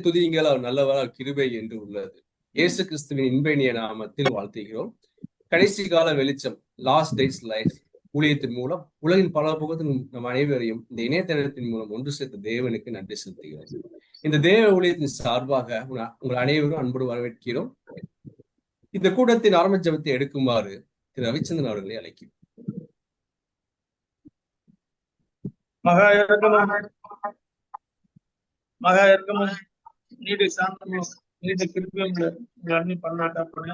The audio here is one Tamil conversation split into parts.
துதியுங்கள், அவர் நல்லவர், கிருபை என்று உள்ளது. இயேசு கிறிஸ்துவின் இன்பைனிய நாமத்தில் வாழ்த்துகிறோம். கடைசி கால வெளிச்சம், லாஸ்ட் டேஸ் லைட் ஊழியத்தின் மூலம் உலகின் பல பகுதியில் நம் அனைவரையும் இந்த இணையதளத்தின் மூலம் ஒன்று சேர்த்த தேவனுக்கு நன்றி செலுத்துகிறோம். இந்த தேவ ஊழியத்தின் சார்பாக உங்கள் அனைவரும் அன்போடு வரவேற்கிறோம். இந்த கூட்டத்தின் ஆரம்ப ஜெபத்தை எடுக்குமாறு திரு ரவிச்சந்திரன் அவர்களை அழைக்கிறோம். மகா இறக்கமும் நீடு சாந்தமும் நீடு கிருப்பியும் பண்ணாட்டப்பட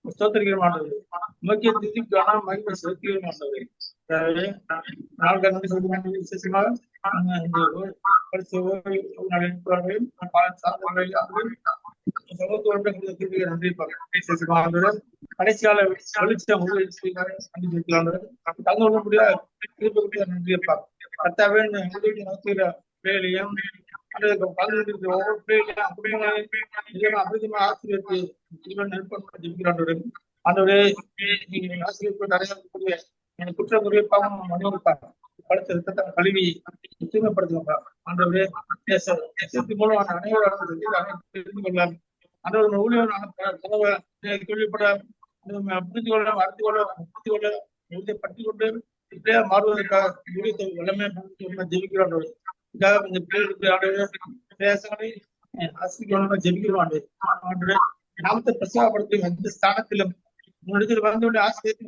ஸ்தோத்திரிக்கிறமானது முக்கிய திதிக்கான மகிமை செலுத்தியமானது. நான்கு நன்றி சொல்லுவாங்க. விசேஷமாக கடைசி கால வெளிச்சம் தங்க கொள்ள முடியாத நன்றி இருப்பாங்க. கர்த்தாவே வேலையும் ஒவ்வொரு பிள்ளைகளையும் அபிதமா ஆசிரியருக்கு ஆண்டவரே ஆசிரியருக்கு நிறைய குற்றம் குறைப்பாக மனோருப்பாங்க. படுத்த ரத்தத்தை கழுவி தூய்மைப்படுத்துவாங்க. ஆண்டவரே மூலம் அனைவரும் தெரிந்து கொள்ளலாம். ஆண்டவர் ஊழியர் கேள்விப்பட புரிந்து கொள்ள அறிந்து கொள்ள புரிந்து கொள்ள பற்றி கொண்டு இப்படியா மாறுவதற்காக ஊழியத்தை வல்லமே ஜெபிக்கிறோம். இந்த பிள்ளைகளுக்கு ஆசிரியர் ஜெபிக்கிறோம். நாமத்தை பிரசவப்படுத்தும் எந்த ஸ்தானத்திலும் வந்து ஆசிரியர்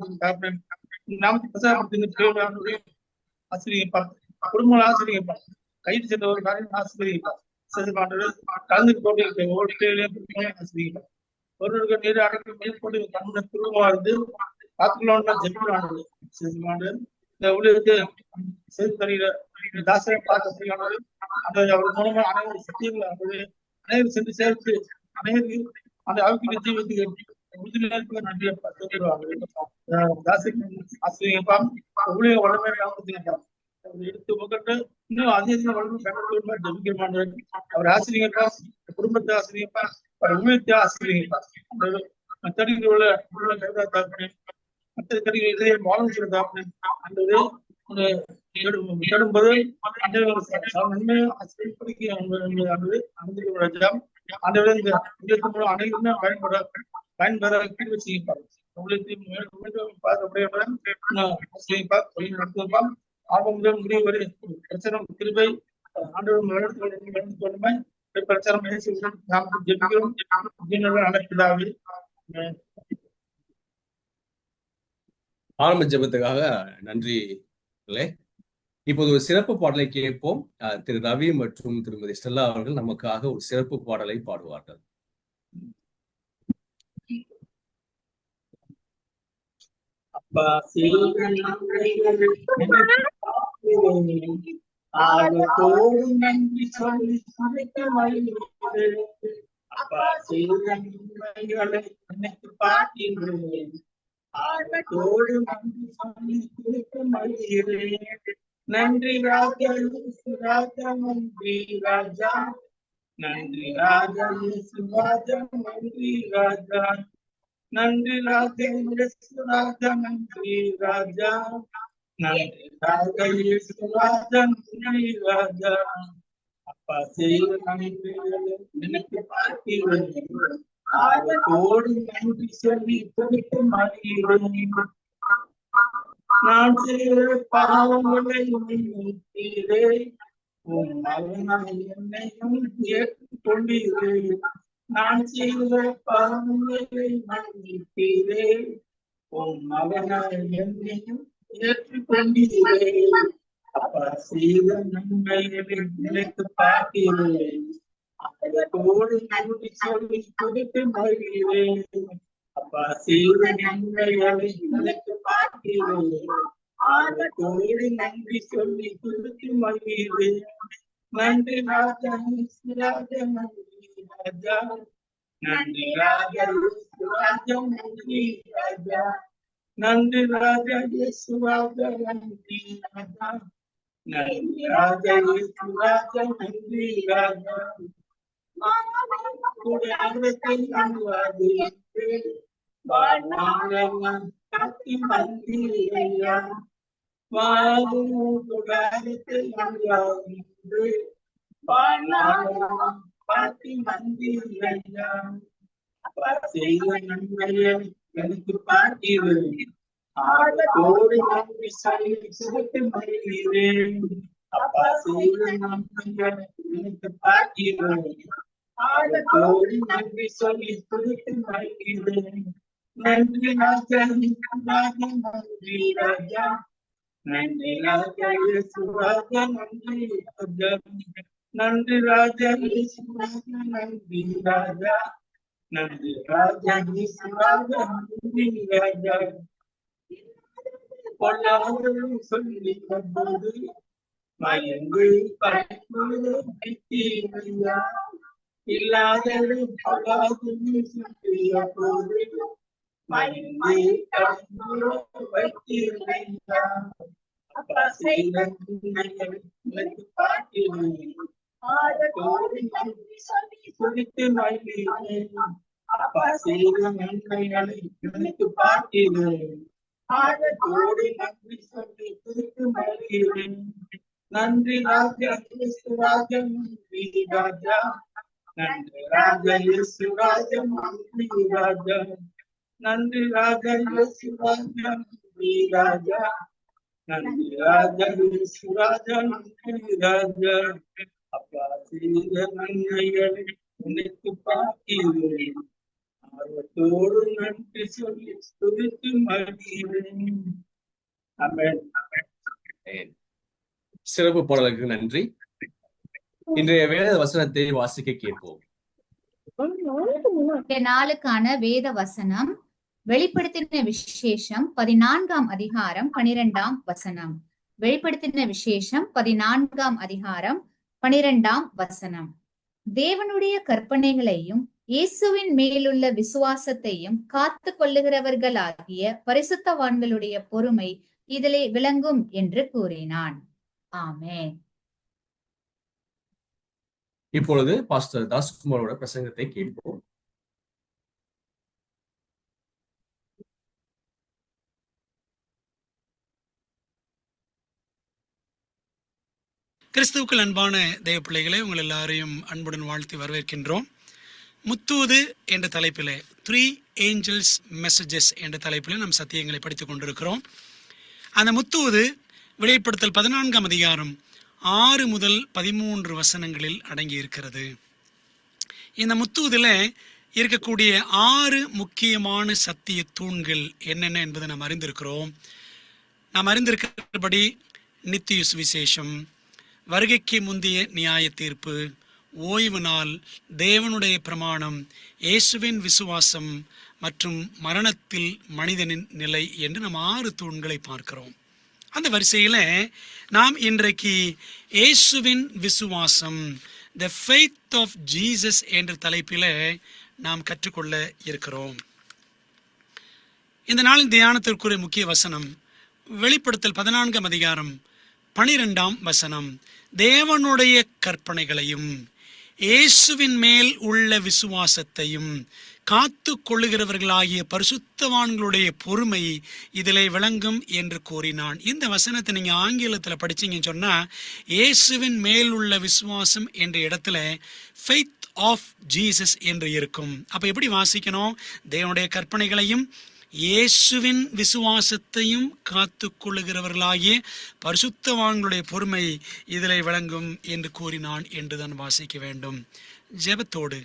நாமத்தை பிரசவப்படுத்துங்க. ஆசிரியப்பா குடும்ப ஆசிரியப்பா கைது சென்ற ஒரு காரியம் ஆசிரியப்பா கலந்து போட்டு ஒவ்வொரு பிள்ளைகளையும் ஆசிரியப்பா ஒருவருக்கு நீர் அடக்க மேற்கொண்டு கண்ண குடும்பமா இருந்து பார்த்துக்கலாம்னா ஜெபிக்கிறானது. இந்த ஊழியருக்கு செய்து தருகிற தாசரை பார்க்க அவர் மூலமா அனைவரும் சத்தியங்கள் அனைவரும் சென்று சேர்த்து அனைவரும் அந்த ஆவிக்குரிய ஜீவத்துக்கு உறுதியாக நன்றியை ஆசிரியப்பா ஊழிய வளமே எடுத்து முகட்டு இன்னும் அதிக வளர்ந்து ஜெபிக்கிறமான அவர் ஆசிரியப்பா குடும்பத்தை ஆசிரியப்பா அவர் ஊழியத்தை ஆசிரியப்பா தடிகள் உள்ள இதய மாலம் செய்தாப்பது தேடும்போது அனைவருமே பயன்பெற செய்யப்பார். ஆபம் முடிவு வரை பிரச்சனை கிருபை ஆண்டவருமை பிரச்சாரம் ஜெபிக்கிறோம். அனைப்பிதாவே ஆரம்ப ஜெபத்துக்காக நன்றி. இப்போது ஒரு சிறப்பு பாடலை கேட்போம். திரு ரவி மற்றும் திருமதி ஸ்டெல்லா அவர்கள் நமக்காக ஒரு சிறப்பு பாடலை பாடுவார்கள். அப்பா நன்றி சொல்லி அப்பா பாக்கிறேன் ஆர்வத்தோடு நன்றி சொல்லி குறித்து மகிழ்கிறேன். நன்றி ராஜா ராஜா நன்றி ராஜா நன்றி ராஜா ராஜா நன்றி ராஜா நன்றி ராஜா ராஜா நன்றி ராஜா நன்றி ராஜா ராஜா நன்றி ராஜா அப்பா செய்த நன்றி எனக்கு பார்க்கிறேன். ஆர்வத்தோடு நன்றி சொல்லி குறித்து மகிழ்கிறேன். நான் செய்த பாவங்களை மன்னித்தீரே, உன் மகனாய் என்னையும் ஏற்றுக்கொண்டீரே. நான் செய்த பாவங்களை மன்னித்தீரே, உன் மகனாய் என்னையும் ஏற்றுக்கொண்டீரே. அப்பா செய்த நன்மைகளை நினைத்து பார்க்கிறேன். அதோடு நன்றி சொல்லி குறித்து மகிழ்கிறேன். அப்பா செய்த நன்மைகளை நினைத்து பார்க்கிறேன். அதோடு நன்றி சொல்லி குறித்து மகிழ்கிறேன். நன்றி ராஜா ராஜா நன்றி ராஜா நன்றி ராஜா ராஜா நன்றி ராஜா நன்றி ராஜா இயேசு ராஜா நன்றி ராஜா நன்றி ராஜா இயேசு ராஜா நன்றி ராஜா காத்தி மந்திரையா வாழும் பார்த்து நன்றி ஐயா. அப்பா செய்த நன்மையை எனக்கு பார்க்கிறேன். ஆழத்தோடு நன்றி சொல்லி சுருட்டு மகிழ்கிறேன். அப்பா செய்த நன்மையை எனக்கு பார்க்கிறேன். ஆழத்தோடு நன்றி சொல்லி சுருட்டு மகிழ்கிறேன். நன்றி ராஜா, நன்றி ராஜா, நன்றி ராஜா இயேசுராஜா, நன்றி ராஜா, நன்றி ராஜா இயேசுராஜா, நன்றி ராஜா, நன்றி ராஜா இயேசுராஜா, நன்றி ராஜா. பொல்லாதவர்கள் சொல்லிய போது மயங்கு படைப்பது வைத்தீரையா. இல்லாதவர்கள் பொல்லாதவர்கள் சொல்லிய போது மயங்கு படைப்பது வைத்தீரையா. அப்பா செய்த நன்மைகளை எனக்கு பார்க்கிறேன். ஆழத்தோடு நன்றி சொல்லி துதித்து மகிழ்கிறேன். அப்பா செய்த நன்மைகளை எனக்கு பார்க்கிறேன். ஆழத்தோடு நன்றி சொல்லி துதித்து மகிழ்கிறேன். நன்றி ராஜா இயேசுராஜா, நன்றி ராஜா, நன்றி ராஜா இயேசுராஜா, நன்றி ராஜா, நன்றி ராஜா இயேசுராஜா, நன்றி ராஜா, நன்றி ராஜா இயேசுராஜா, நன்றி ராஜா. அப்பா செய்த நன்மைகளை நினைத்து பார்க்கிறேன். ஆர்வத்தோடு நன்றி சொல்லி துதித்து மகிழ்கிறேன். ஆமென். சிறப்பு பாடலுக்கு நன்றி. இன்றைய வேத வசனத்தை வாசிக்க கேட்போம். இந்த நாளுக்கான வேத வசனம் வெளிப்படுத்தின விசேஷம் 14ஆம் அதிகாரம் 12ஆம் வசனம். வெளிப்படுத்தின விசேஷம் 14ஆம் அதிகாரம் 12ஆம் வசனம். தேவனுடைய கற்பனைகளையும் இயேசுவின் மேலுள்ள விசுவாசத்தையும் காத்து கொள்ளுகிறவர்களாகிய பரிசுத்தவான்களுடைய பொறுமை இதிலே விளங்கும் என்று கூறினான். ஆமென். இப்பொழுது பாஸ்டர் தாஸ்குமாரோட பிரசங்கத்தை கேட்போம். கிறிஸ்துவுக்குள் அன்பான தேவ பிள்ளைகளை உங்கள் எல்லாரையும் அன்புடன் வாழ்த்தி வரவேற்கின்றோம். முத்தூது என்ற தலைப்பில் 3 ஏஞ்சல்ஸ் மெசேஜஸ் என்ற தலைப்பில் நாம் சத்தியங்களை படித்துக் கொண்டிருக்கிறோம். அந்த முத்தூது வெளிப்படுத்தல் 14ஆம் அதிகாரம் 6 முதல் 13 வசனங்களில் அடங்கி இருக்கிறது. இந்த முத்தூதில் இருக்கக்கூடிய 6 முக்கியமான சத்திய தூண்கள் என்னென்ன என்பதை நாம் அறிந்திருக்கிறோம். நாம் அறிந்திருக்கிறபடி நித்திய சுவிசேஷம், வருகைக்கு முந்தைய நியாய தீர்ப்பு, ஓய்வு நாள், தேவனுடைய பிரமாணம், இயேசுவின் விசுவாசம் மற்றும் மரணத்தில் மனிதனின் நிலை என்று நாம் 6 தூண்களை பார்க்கிறோம். அந்த வரிசையில் நாம் இன்றைக்கு இயேசுவின் விசுவாசம், த ஃபெய்த் ஆஃப் ஜீசஸ் என்ற தலைப்பில் நாம் கற்றுக்கொள்ள இருக்கிறோம். இந்த நாளின் தியானத்திற்குரிய முக்கிய வசனம் வெளிப்படுத்தல் 14ஆம் அதிகாரம் 12ஆம் வசனம். தேவனுடைய கற்பனைகளையும் இயேசுவின் மேல் உள்ள விசுவாசத்தையும் காத்து கொள்ளுகிறவர்களாகிய பரிசுத்தவான்களுடைய பொறுமை இதிலே விளங்கும் என்று கூறினான். இந்த வசனத்தை நீங்க ஆங்கிலத்தில் படிச்சீங்கன்னு சொன்னா, இயேசுவின் மேல் உள்ள விசுவாசம் என்ற இடத்துல ஃபெய்த் ஆஃப் ஜீசஸ் என்று இருக்கும். அப்ப எப்படி வாசிக்கணும்? தேவனுடைய கற்பனைகளையும் இயேசுவின் விசுவாசத்தையும் காத்து கொள்ளுகிறவர்களாகிய பரிசுத்தவான்களுடைய பொறுமை இதில் விளங்கும் என்று கூறினான் என்றுதான் வாசிக்க வேண்டும். ஜெபத்தோடு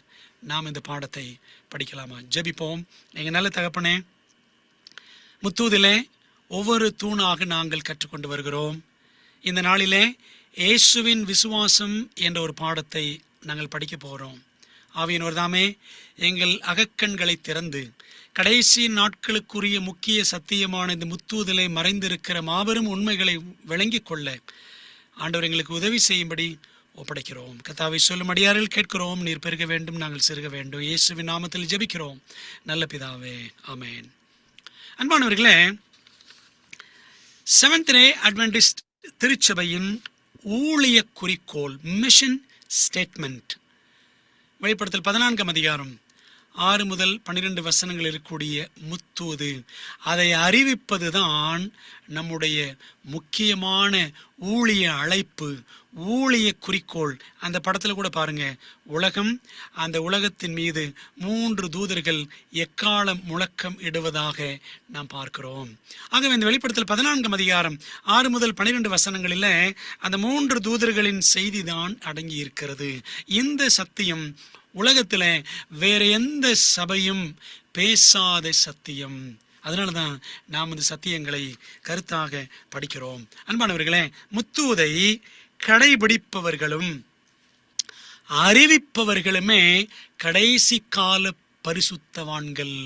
நாம் இந்த பாடத்தை படிக்கலாமா? ஜெபிப்போம். எங்கள் நல்ல தகப்பனே, முத்தூதிலே ஒவ்வொரு தூணாக நாங்கள் கற்றுக்கொண்டு வருகிறோம். இந்த நாளிலே இயேசுவின் விசுவாசம் என்ற ஒரு பாடத்தை நாங்கள் படிக்க போகிறோம். ஆவியானவர் தாமே எங்கள் அகக்கண்களை திறந்து கடைசி நாட்களுக்குரிய முக்கிய சத்தியமான இந்த முத்தூதிலே மறைந்திருக்கிற மாபெரும் உண்மைகளை விளங்கிக் கொள்ள ஆண்டவர் எங்களுக்கு உதவி செய்யும்படி ஒப்படைக்கிறோம். கர்த்தாவை சொல்லும் அடியாரில் கேட்கிறோம். நீர் பெருக வேண்டும், நாங்கள் சிறுக வேண்டும். இயேசுவின் நாமத்தில் ஜெபிக்கிறோம் நல்ல பிதாவே, ஆமென். அன்பானவர்களே, செவன்த் டே அட்வென்டிஸ்ட் திருச்சபையின் ஊழிய குறிக்கோள், மிஷன் ஸ்டேட்மெண்ட், வெளிப்படுத்தல் 14ஆம் அதிகாரம் 6 முதல் 12 வசனங்கள் இருக்கக்கூடிய முத்தூது, அதை அறிவிப்பதுதான் நம்முடைய முக்கியமான ஊழிய அழைப்பு, ஊழிய குறிக்கோள். அந்த படத்துல கூட பாருங்க, உலகம், அந்த உலகத்தின் மீது 3 தூதர்கள் எக்காலம் முழக்கம் இடுவதாக நாம் பார்க்கிறோம். ஆகவே இந்த வெளிப்படுத்தல் 14 அதிகாரம் 6 முதல் 12 வசனங்களில் அந்த 3 தூதர்களின் செய்தி தான் அடங்கி இருக்கிறது. இந்த சத்தியம் உலகத்துல வேற எந்த சபையும் பேசாத சத்தியம். அதனாலதான் நாம் இந்த சத்தியங்களை கருத்தாக படிக்கிறோம். அன்பானவர்களே, முத்தூதை கடைபிடிப்பவர்களும் அறிவிப்பவர்களுமே கடைசி கால பரிசுத்தவான்கள்.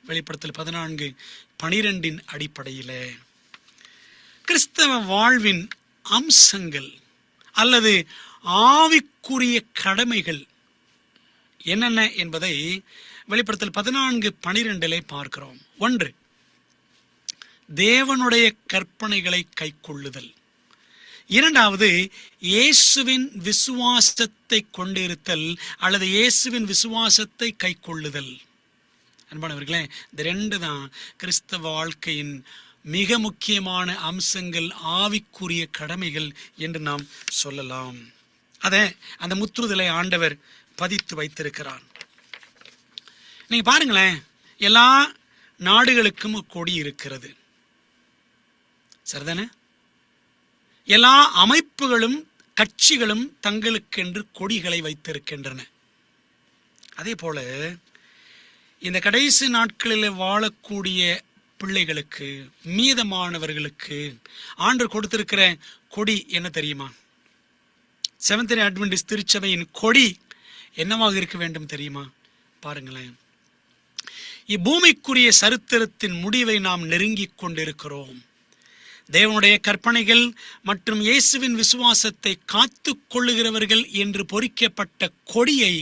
வெளிப்படுத்தல் 14:12 அடிப்படையில கிறிஸ்தவ வாழ்வின் அம்சங்கள் அல்லது ஆவிக்குரிய கடமைகள் என்னென்ன என்பதை வெளிப்படுத்தல் 14:12 பார்க்கிறோம். 1, தேவனுடைய கற்பனைகளை கைக்கொள்ளுதல். 2வது, இயேசுவின் விசுவாசத்தை கொண்டிருத்தல் அல்லது இயேசுவின் விசுவாசத்தை கைக்கொள்ளுதல். அன்பானவர்களே, இந்த 2 தான் கிறிஸ்தவ வாழ்க்கையின் மிக முக்கியமான அம்சங்கள், ஆவிக்குரிய கடமைகள் என்று நாம் சொல்லலாம். அதை அந்த முற்றுதலை ஆண்டவர் பதித்து வைத்திருக்கிறார். நீங்க பாருங்களேன், எல்லா நாடுகளுக்கும் கொடி இருக்கிறது, சரிதானே? எல்லா அமைப்புகளும் கட்சிகளும் தங்களுக்கென்று கொடிகளை வைத்திருக்கின்றன. அதே போல இந்த கடைசி நாட்களில் வாழக்கூடிய பிள்ளைகளுக்கு, மீதமானவர்களுக்கு ஆண்டவர் கொடுத்திருக்கிற கொடி என்ன தெரியுமா? செவன்த் டே அட்வென்டிஸ்ட் திருச்சபையின் கொடி என்னவாக இருக்க வேண்டும் தெரியுமா? பாருங்களேன், இப்பூமிக்குரிய சரித்திரத்தின் முடிவை நாம் நெருங்கிக் கொண்டிருக்கிறோம். தேவனுடைய கற்பனைகள் மற்றும் இயேசுவின் விசுவாசத்தை காத்து கொள்ளுகிறவர்கள் என்று பொறிக்கப்பட்ட கொடியை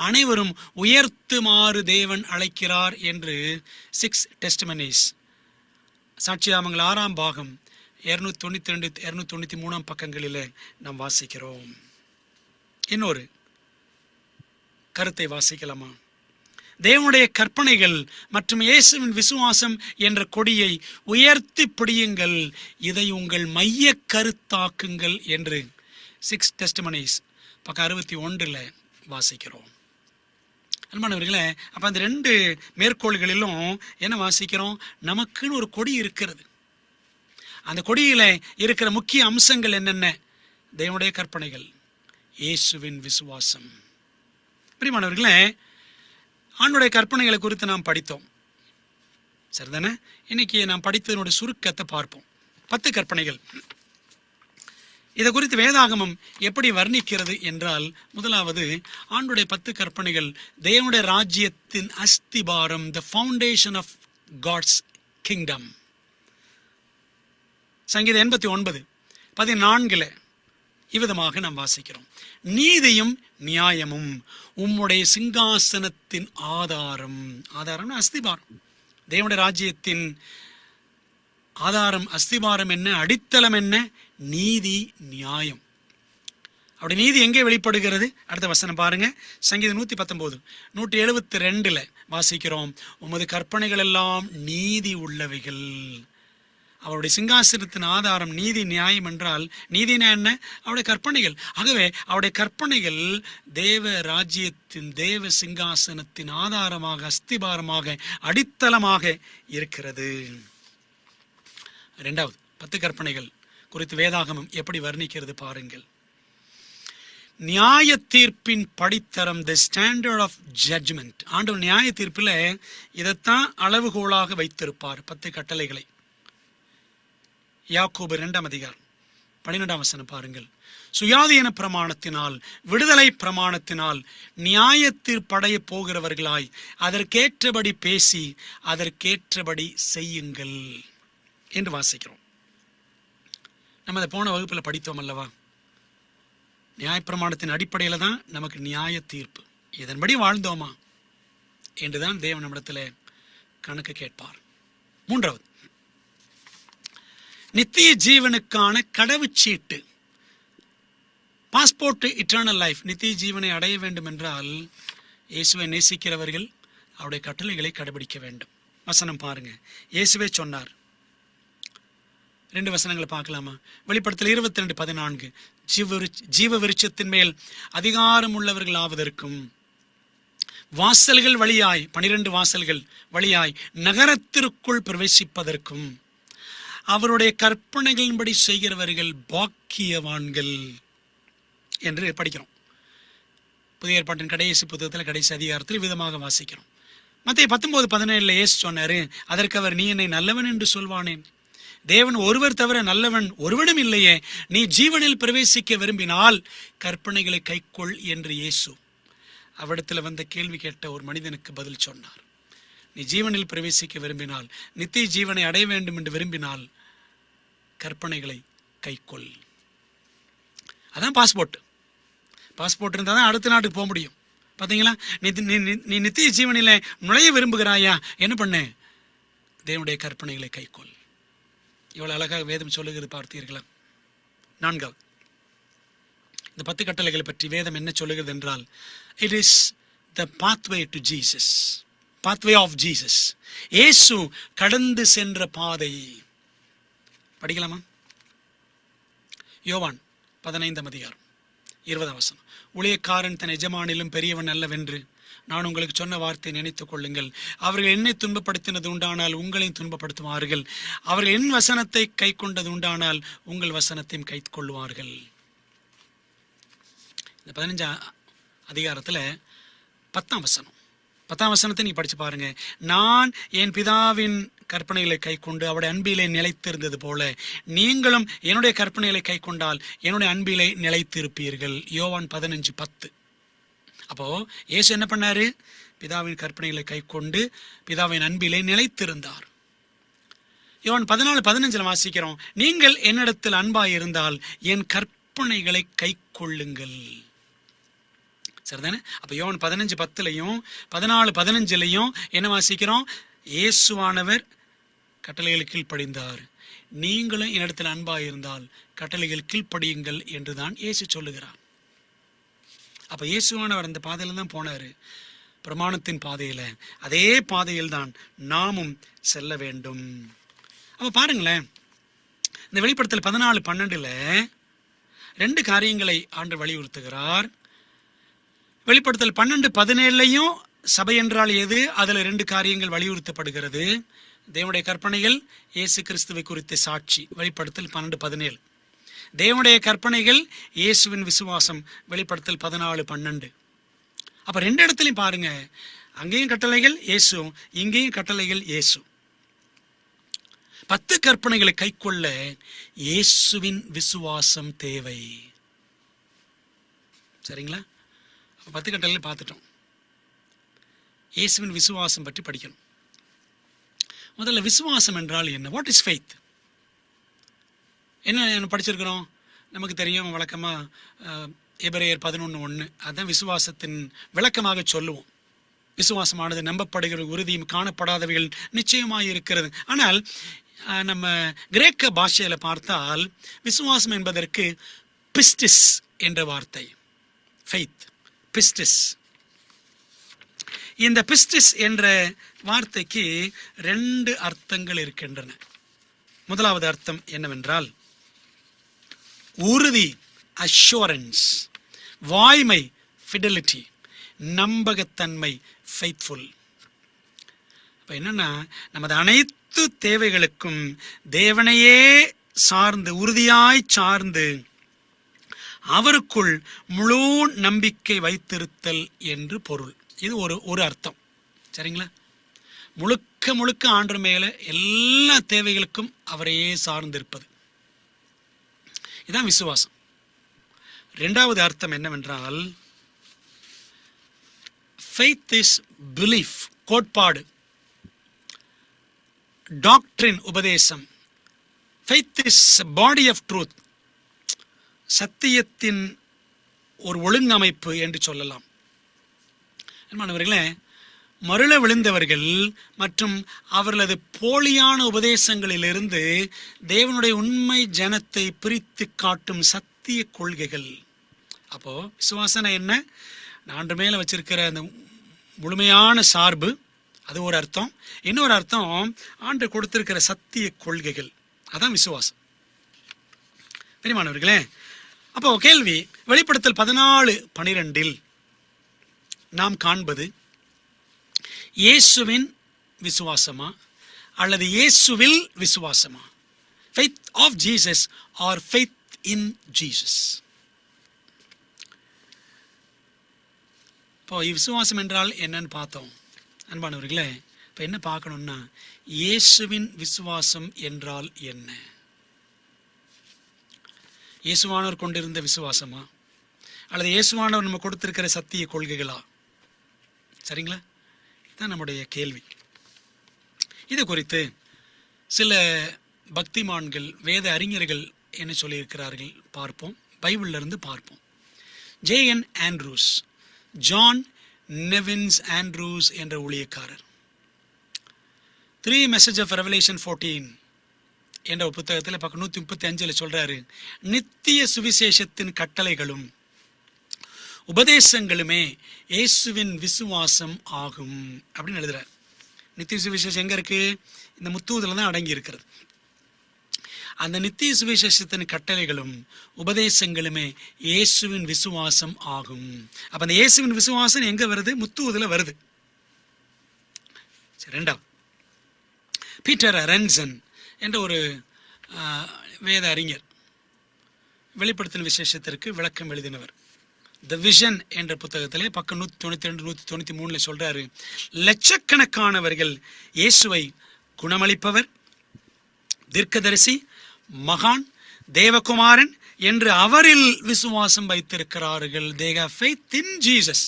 அனைவரும் உயர்த்துமாறு தேவன் அழைக்கிறார் என்று 6 டெஸ்டிமனிஸ், சாட்சியாமங்கள் 6ஆம் பாகம் 292 293 பக்கங்களில் நாம் வாசிக்கிறோம். இன்னொரு கருத்தை வாசிக்கலாமா? தேவனுடைய கற்பனைகள் மற்றும் இயேசுவின் விசுவாசம் என்ற கொடியை உயர்த்தி பிடியுங்கள், இதை உங்கள் மைய கருத்தாக்குங்கள் என்று 6 டெஸ்டிமனிஸ் பக்கம் 61 வாசிக்கிறோம். அன்பானவர்களே, அப்ப அந்த 2 மேற்கோள்களிலும் என்ன வாசிக்கிறோம்? நமக்குன்னு ஒரு கொடி இருக்கிறது. அந்த கொடியில இருக்கிற முக்கிய அம்சங்கள் என்னென்ன? தேவனுடைய கற்பனைகள், இயேசுவின் விசுவாசம். பிரியமானவர்களே, ஆண்டவருடைய கற்பனைகளை குறித்து நாம் படித்தோம், சரிதானே? இன்னைக்கு நாம் படித்ததனுடைய சுருக்கத்தை பார்ப்போம். 10 கற்பனைகள். இதை குறித்து வேதாகமம் எப்படி வர்ணிக்கிறது என்றால், முதலாவது, ஆண்டவருடைய 10 கற்பனைகள் தேவனுடைய ராஜ்யத்தின் அஸ்திபாரம், the foundation of God's kingdom. சங்கீதம் 89:14 இவ்விதமாக நாம் வாசிக்கிறோம். நீதியும் நியாயமும் உம்முடைய சிங்காசனத்தின் ஆதாரம். ஆதாரம் அஸ்திபாரம். தேவனுடைய ராஜ்யத்தின் ஆதாரம், அஸ்திபாரம் என்ன? அடித்தளம் என்ன? நீதி, நியாயம். அப்படி நீதி எங்கே வெளிப்படுகிறது? அடுத்த வசனம் பாருங்க, சங்கீதம் 119 172 வாசிக்கிறோம். உமது கற்பனைகள் எல்லாம் நீதி உள்ளவைகள். அவருடைய சிங்காசனத்தின் ஆதாரம் நீதி நியாயம் என்றால், நீதினா என்ன? அவருடைய கற்பனைகள். ஆகவே அவருடைய கற்பனைகள் தேவ ராஜ்யத்தின், தேவ சிங்காசனத்தின் ஆதாரமாக, அஸ்திபாரமாக, அடித்தளமாக இருக்கிறது. 2வது, 10 கற்பனைகள் குறித்து வேதாகமம் எப்படி வர்ணிக்கிறது பாருங்கள். நியாய தீர்ப்பின் படித்தரம், தி ஸ்டாண்டர்ட் ஆஃப் ஜட்ஜ்மெண்ட். ஆண்டவர் நியாய தீர்ப்பில் இதைத்தான் அளவுகோலாக வைத்திருப்பார், 10 கட்டளைகளை. யாக்கோபு 2ஆம் அதிகாரம் 12ஆம் வசனம் பாருங்கள். சுயாதீன பிரமாணத்தினால், விடுதலை பிரமாணத்தினால் நியாய தீர்ப்படைய போகிறவர்களாய் அதற்கேற்றபடி பேசி அதற்கேற்றபடி செய்யுங்கள் என்று வாசிக்கிறோம். நம்ம அதை போன வகுப்பில் படித்தோம் அல்லவா? நியாயப்பிரமாணத்தின் அடிப்படையில் தான் நமக்கு நியாய தீர்ப்பு. இதன்படி வாழ்ந்தோமா என்றுதான் தேவன் நம்மிடத்தில் கணக்கு கேட்பார். 3வது, நித்திய ஜீவனுக்கான கடவுச்சீட்டு, பாஸ்போர்ட் இட்டர்னல் லைஃப். நித்திய ஜீவனை அடைய வேண்டும் என்றால் இயேசுவை நேசிக்கிறவர்கள், அவருடைய கட்டளைகளை கடைபிடிக்க வேண்டும். வசனம் பாருங்க, இயேசுவே சொன்னார். 2 வசனங்களை பார்க்கலாமா? வெளிப்படுத்தல் 22:14, ஜீவ விருட்சத்தின் மேல் அதிகாரம் உள்ளவர்கள் ஆவதற்கும் வாசல்கள் வழியாய் 12 வாசல்கள் வழியாய் நகரத்திற்குள் பிரவேசிப்பதற்கும் அவருடைய கற்பனைகளின்படி செய்கிறவர்கள் பாக்கியவான்கள் என்று படிக்கிறோம். புதிய ஏற்பாட்டின் கடைசி புத்தகத்தில் கடைசி அதிகாரத்தில் விதமாக வாசிக்கிறோம். மத்தேயு 19:17 இயேசு சொன்னாரு, அதற்கு அவர், நீ என்னை நல்லவன் என்று சொல்வானேன்? தேவன் ஒருவர் தவிர நல்லவன் ஒருவனும் இல்லையே. நீ ஜீவனில் பிரவேசிக்க விரும்பினால் கற்பனைகளை கைக்கொள் என்று இயேசு அவ்விடத்தில் வந்த கேள்வி கேட்ட ஒரு மனிதனுக்கு பதில் சொன்னார். நீ ஜீவனில் பிரவேசிக்க விரும்பினால், நித்திய ஜீவனை அடைய வேண்டும் என்று விரும்பினால் கற்பனைகளை கைக்கொள். அதான் பாஸ்போர்ட். பாஸ்போர்ட் இருந்தால் தான் அடுத்த நாட்டுக்கு போக முடியும். பார்த்தீங்களா? நீ நித்திய ஜீவனில நுழைய விரும்புகிறாயா? என்ன பண்ணு? தேவனுடைய கற்பனைகளை கைக்கொள். இவ்வளவு அழகாக வேதம் சொல்லுகிறது பார்த்தீர்களா? 4, இந்த 10 கட்டளைகளை பற்றி வேதம் என்ன சொல்லுகிறது என்றால், it is the pathway to Jesus, pathway of Jesus. இயேசு கடந்து சென்ற பாதை. படிக்கலாமா? யோவான் 15:20 ஊழியக்காரன் தன் எஜமானிலும் பெரியவன் அல்லவென்று நான் உங்களுக்கு சொன்ன வார்த்தை நினைத்துக் கொள்ளுங்கள். அவர்கள் என்னை துன்பப்படுத்தினது உண்டானால் உங்களையும் துன்பப்படுத்துவார்கள். அவர்கள் என் வசனத்தை கை கொண்டது உண்டானால் உங்கள் வசனத்தையும் கை கொள்வார்கள். இந்த 15 அதிகாரத்துல 10ஆம் வசனத்தை நீ படிச்சு பாருங்க. நான் என் பிதாவின் கற்பனைகளை கை கொண்டு அவருடைய அன்பிலே நிலைத்திருந்தது போல நீங்களும் என்னுடைய கற்பனைகளை கை கொண்டால் என்னுடைய அன்பிலே நிலைத்திருப்பீர்கள். யோவான் 15:10. அப்போ இயேசு என்ன பண்ணாரு? பிதாவின் கற்பனைகளை கை கொண்டு பிதாவின் அன்பிலே நிலைத்திருந்தார். யோவான் 14:15 வாசிக்கிறோம், நீங்கள் என்னிடத்தில் அன்பாய் இருந்தால் என் கற்பனைகளை கை கொள்ளுங்கள். சரிதானே? அப்ப யோவான் 15:10 14:15 என்ன வாசிக்கிறோம்? இயேசுவானவர் கட்டளைகள் கீழ்ப்படிந்தார். நீங்களும் என்னிடத்தில் அன்பாய் இருந்தால் கட்டளைகள் கீழ்ப்படியுங்கள் என்றுதான் இயேசு சொல்லுகிறார். அப்ப இயேசுவானவர் அந்த பாதையில தான் போனாரு, பிரமாணத்தின் பாதையில. அதே பாதையில் தான் நாமும் செல்ல வேண்டும். அப்ப பாருங்களேன், இந்த வெளிப்படுத்தல் 14:12 2 காரியங்களை ஆண்டு வலியுறுத்துகிறார். வெளிப்படுத்தல் 12:17 சபை என்றால் எது? அதுல 2 காரியங்கள் வலியுறுத்தப்படுகிறது. தேவனுடைய கற்பனைகள், இயேசு கிறிஸ்துவை குறித்த சாட்சி. வெளிப்படுத்தல் 12:17. தேவனுடைய கற்பனைகள், இயேசுவின் விசுவாசம். வெளிப்படுத்தல் 14:12. அப்ப 2 இடத்துலையும் பாருங்க, அங்கேயும் கட்டளைகள் இயேசு, இங்கேயும் கட்டளைகள் இயேசு. 10 கற்பனைகளை கைக்கொள்ள இயேசுவின் விசுவாசம் தேவை. சரிங்களா? 10 கட்டளைகளை பார்த்துட்டோம். இயேசுவின் விசுவாசம் பற்றி படிக்கணும். முதல்ல விசுவாசம் என்றால் என்ன? What is faith? என்ன படிச்சிருக்கிறோம்? நமக்கு தெரியும் வழக்கமா எபிரேயர் 11:1 அதான் விசுவாசத்தின் விளக்கமாக சொல்லுவோம். விசுவாசமானது நம்பப்படுகிற உறுதியும் காணப்படாதவைகள் நிச்சயமாக இருக்கிறது. ஆனால் நம்ம கிரேக்க பாஷையில பார்த்தால் விசுவாசம் என்பதற்கு பிஸ்டிஸ் என்ற வார்த்தை. ஃபெய்த், பிஸ்டிஸ். இந்த பிஸ்டிஸ் என்ற வார்த்தைக்கு 2 அர்த்தங்கள் இருக்கின்றன. முதலாவது அர்த்தம் என்னவென்றால் உறுதி, அஷூரன்ஸ். வாய்மை, ஃபிடலிட்டி, நம்பகத்தன்மை, ஃபெய்த்ஃபுல். அப்ப என்னன்னா, நமது அனைத்து தேவைகளுக்கும் தேவனையே சார்ந்து, உறுதியாய் சார்ந்து, அவருக்குள் முழு நம்பிக்கை வைத்திருத்தல் என்று பொருள். இது ஒரு அர்த்தம். சரிங்களா? முழுக்க ஆண்டு மேல எல்லா தேவைகளுக்கும் அவரையே சார்ந்திருப்பது, இதுதான் விசுவாசம். 2வது அர்த்தம் என்னவென்றால் faith is belief, கோட்பாடு, டாக்ட்ரின், உபதேசம். faith is body of truth, சத்தியத்தின் ஒரு ஒழுங்கமைப்பு என்று சொல்லலாம். அன்பானவர்களே, மருள விழுந்தவர்கள் மற்றும் அவர்களது போலியான உபதேசங்களிலிருந்து தேவனுடைய உண்மை ஜனத்தை பிரித்து காட்டும் சத்திய கொள்கைகள். அப்போ விசுவாசனை என்ன? ஆண்டு மேல வச்சிருக்கிற அந்த முழுமையான சார்பு, அது ஒரு அர்த்தம். இன்னொரு அர்த்தம் ஆண்டவர் கொடுத்திருக்கிற சத்திய கொள்கைகள், அதான் விசுவாசம். பிரியமானவர்களே, அப்போ கேள்வி, வெளிப்படுத்தல் 14:12 நாம் காண்பது இயேசுவின் விசுவாசமா அல்லது இயேசுவில் விசுவாசமா? faith of Jesus or faith in Jesus? இப்போ விசுவாசம் என்றால் என்னன்னு பார்த்தோம். அன்பானவர்களே, இப்போ என்ன பார்க்கணும்னா, இயேசுவின் விசுவாசம் என்றால் என்ன? இயேசுவானவர் கொண்டிருந்த விசுவாசமா அல்லது இயேசுவானவர் நம்ம கொடுத்திருக்கிற சத்திய கொள்கைகளா? சரிங்களா? இதுதான் நம்முடைய கேள்வி. இது குறித்து சில பக்திமான்கள், வேத அறிஞர்கள் என்ன சொல்லியிருக்கிறார்கள் பார்ப்போம். பைபிள்ல இருந்து பார்ப்போம். J.N. Andrews, John Nevins Andrews என்ற ஊழியக்காரர் 3 Message of Revelation 14 என்ற ஒரு புத்தகத்தில் பக்கம் 135 சொல்றாரு, நித்திய சுவிசேஷத்தின் கட்டளைகளும் உபதேசங்களுமே இயேசுவின் விசுவாசம் ஆகும் அப்படின்னு எழுதுறார். நித்திய சுவிசேஷம் எங்க இருக்கு? இந்த முத்தூதுல தான் அடங்கி இருக்கிறது. அந்த நித்திய சுவிசேஷத்தின் கட்டளைகளும் உபதேசங்களுமே இயேசுவின் விசுவாசம் ஆகும். அப்ப அந்த இயேசுவின் விசுவாசம் எங்க வருது? முத்தூதுல வருது. ரெண்டாவது, பீட்டர் ரென்சன் என்ற ஒரு வேத அறிஞர் வெளிப்படுத்தின விசேஷத்திற்கு விளக்கம் எழுதினவர். த விஷன் என்ற புத்தகத்திலே பக்கம் 192 193 சொல்றாரு, லட்சக்கணக்கானவர்கள் இயேசுவை குணமளிப்பவர், தீர்க்கதரிசி, மகான், தேவகுமாரன் என்று அவரில் விசுவாசம் வைத்திருக்கிறார்கள். They have faith in Jesus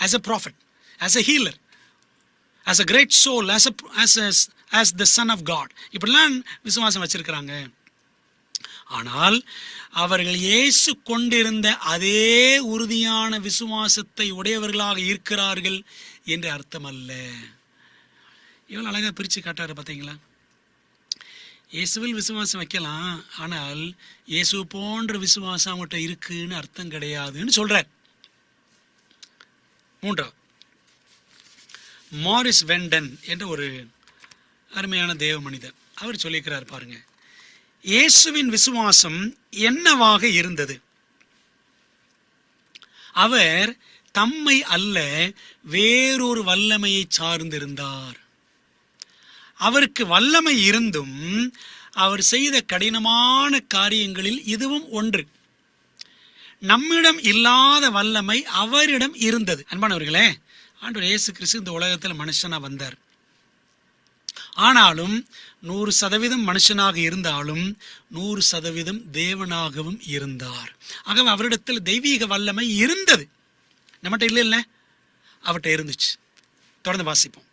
as a prophet, as a healer, as a great soul, as the son of God. இப்படிலாம் விசுவாசம் வச்சிருக்கிறாங்க. ஆனால் அவர்கள் இயேசு கொண்டிருந்த அதே உறுதியான விசுவாசத்தை உடையவர்களாக இருக்கிறார்கள் என்று அர்த்தம் அல்ல. இவ்வளவு அழகா பிரிச்சு காட்டாரு பார்த்தீங்களா? இயேசுவில் விசுவாசம் வைக்கலாம், ஆனால் இயேசு போன்ற விசுவாசம் அவங்ககிட்ட இருக்குன்னு அர்த்தம் கிடையாதுன்னு சொல்றார். மூன்றாவது, மாரிஸ் வெண்டன் என்ற ஒரு அருமையான தேவ மனிதர், அவர் சொல்லியிருக்கிறார் பாருங்க, இயேசுவின் விசுவாசம் என்னவாக இருந்தது? அவர் தம்மை அல்ல வேறொரு வல்லமையை சார்ந்திருந்தார். அவருக்கு வல்லமை இருந்தும் அவர் செய்த கடினமான காரியங்களில் இதுவும் ஒன்று. நம்மிடம் இல்லாத வல்லமை அவரிடம் இருந்தது. அன்பானவர்களே, ஆண்டவர் இயேசு கிறிஸ்து இந்த உலகத்தில் மனுஷனா வந்தார். ஆனாலும் 100% மனுஷனாக இருந்தாலும் 100% தேவனாகவும் இருந்தார். ஆகவே அவரிடத்தில் தெய்வீக வல்லமை இருந்தது. நம்மகிட்ட இல்லை, அவர்கிட்ட இருந்துச்சு. தொடர்ந்து வாசிப்போம்.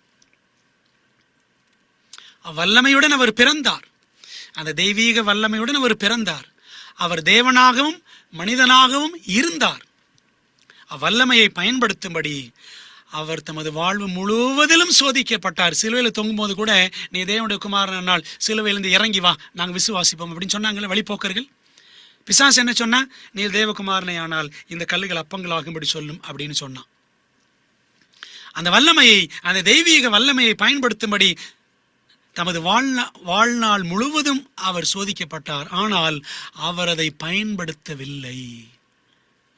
வல்லமையுடன் அவர் பிறந்தார். அந்த தெய்வீக வல்லமையுடன் அவர் பிறந்தார். அவர் தேவனாகவும் மனிதனாகவும் இருந்தார். அவ்வல்லமையை பயன்படுத்தும்படி அவர் தமது வாழ்வு முழுவதிலும் சோதிக்கப்பட்டார். சிலுவையில் தொங்கும் போது கூட, நீ தேவனுடைய குமாரனால் சிலுவையிலிருந்து இறங்கி வா, நாங்கள் விசுவாசிப்போம் அப்படின்னு சொன்னாங்களே வழிபோக்கர்கள். பிசாசு என்ன சொன்னா, நீ தேவகுமாரனை ஆனால் இந்த கல்லுகள் அப்பங்களாகும்படி சொல்லும் அப்படின்னு சொன்னான். அந்த வல்லமையை, அந்த தெய்வீக வல்லமையை பயன்படுத்தும்படி தமது வாழ்நாள் முழுவதும் அவர் சோதிக்கப்பட்டார். ஆனால் அவர் அதை பயன்படுத்தவில்லை.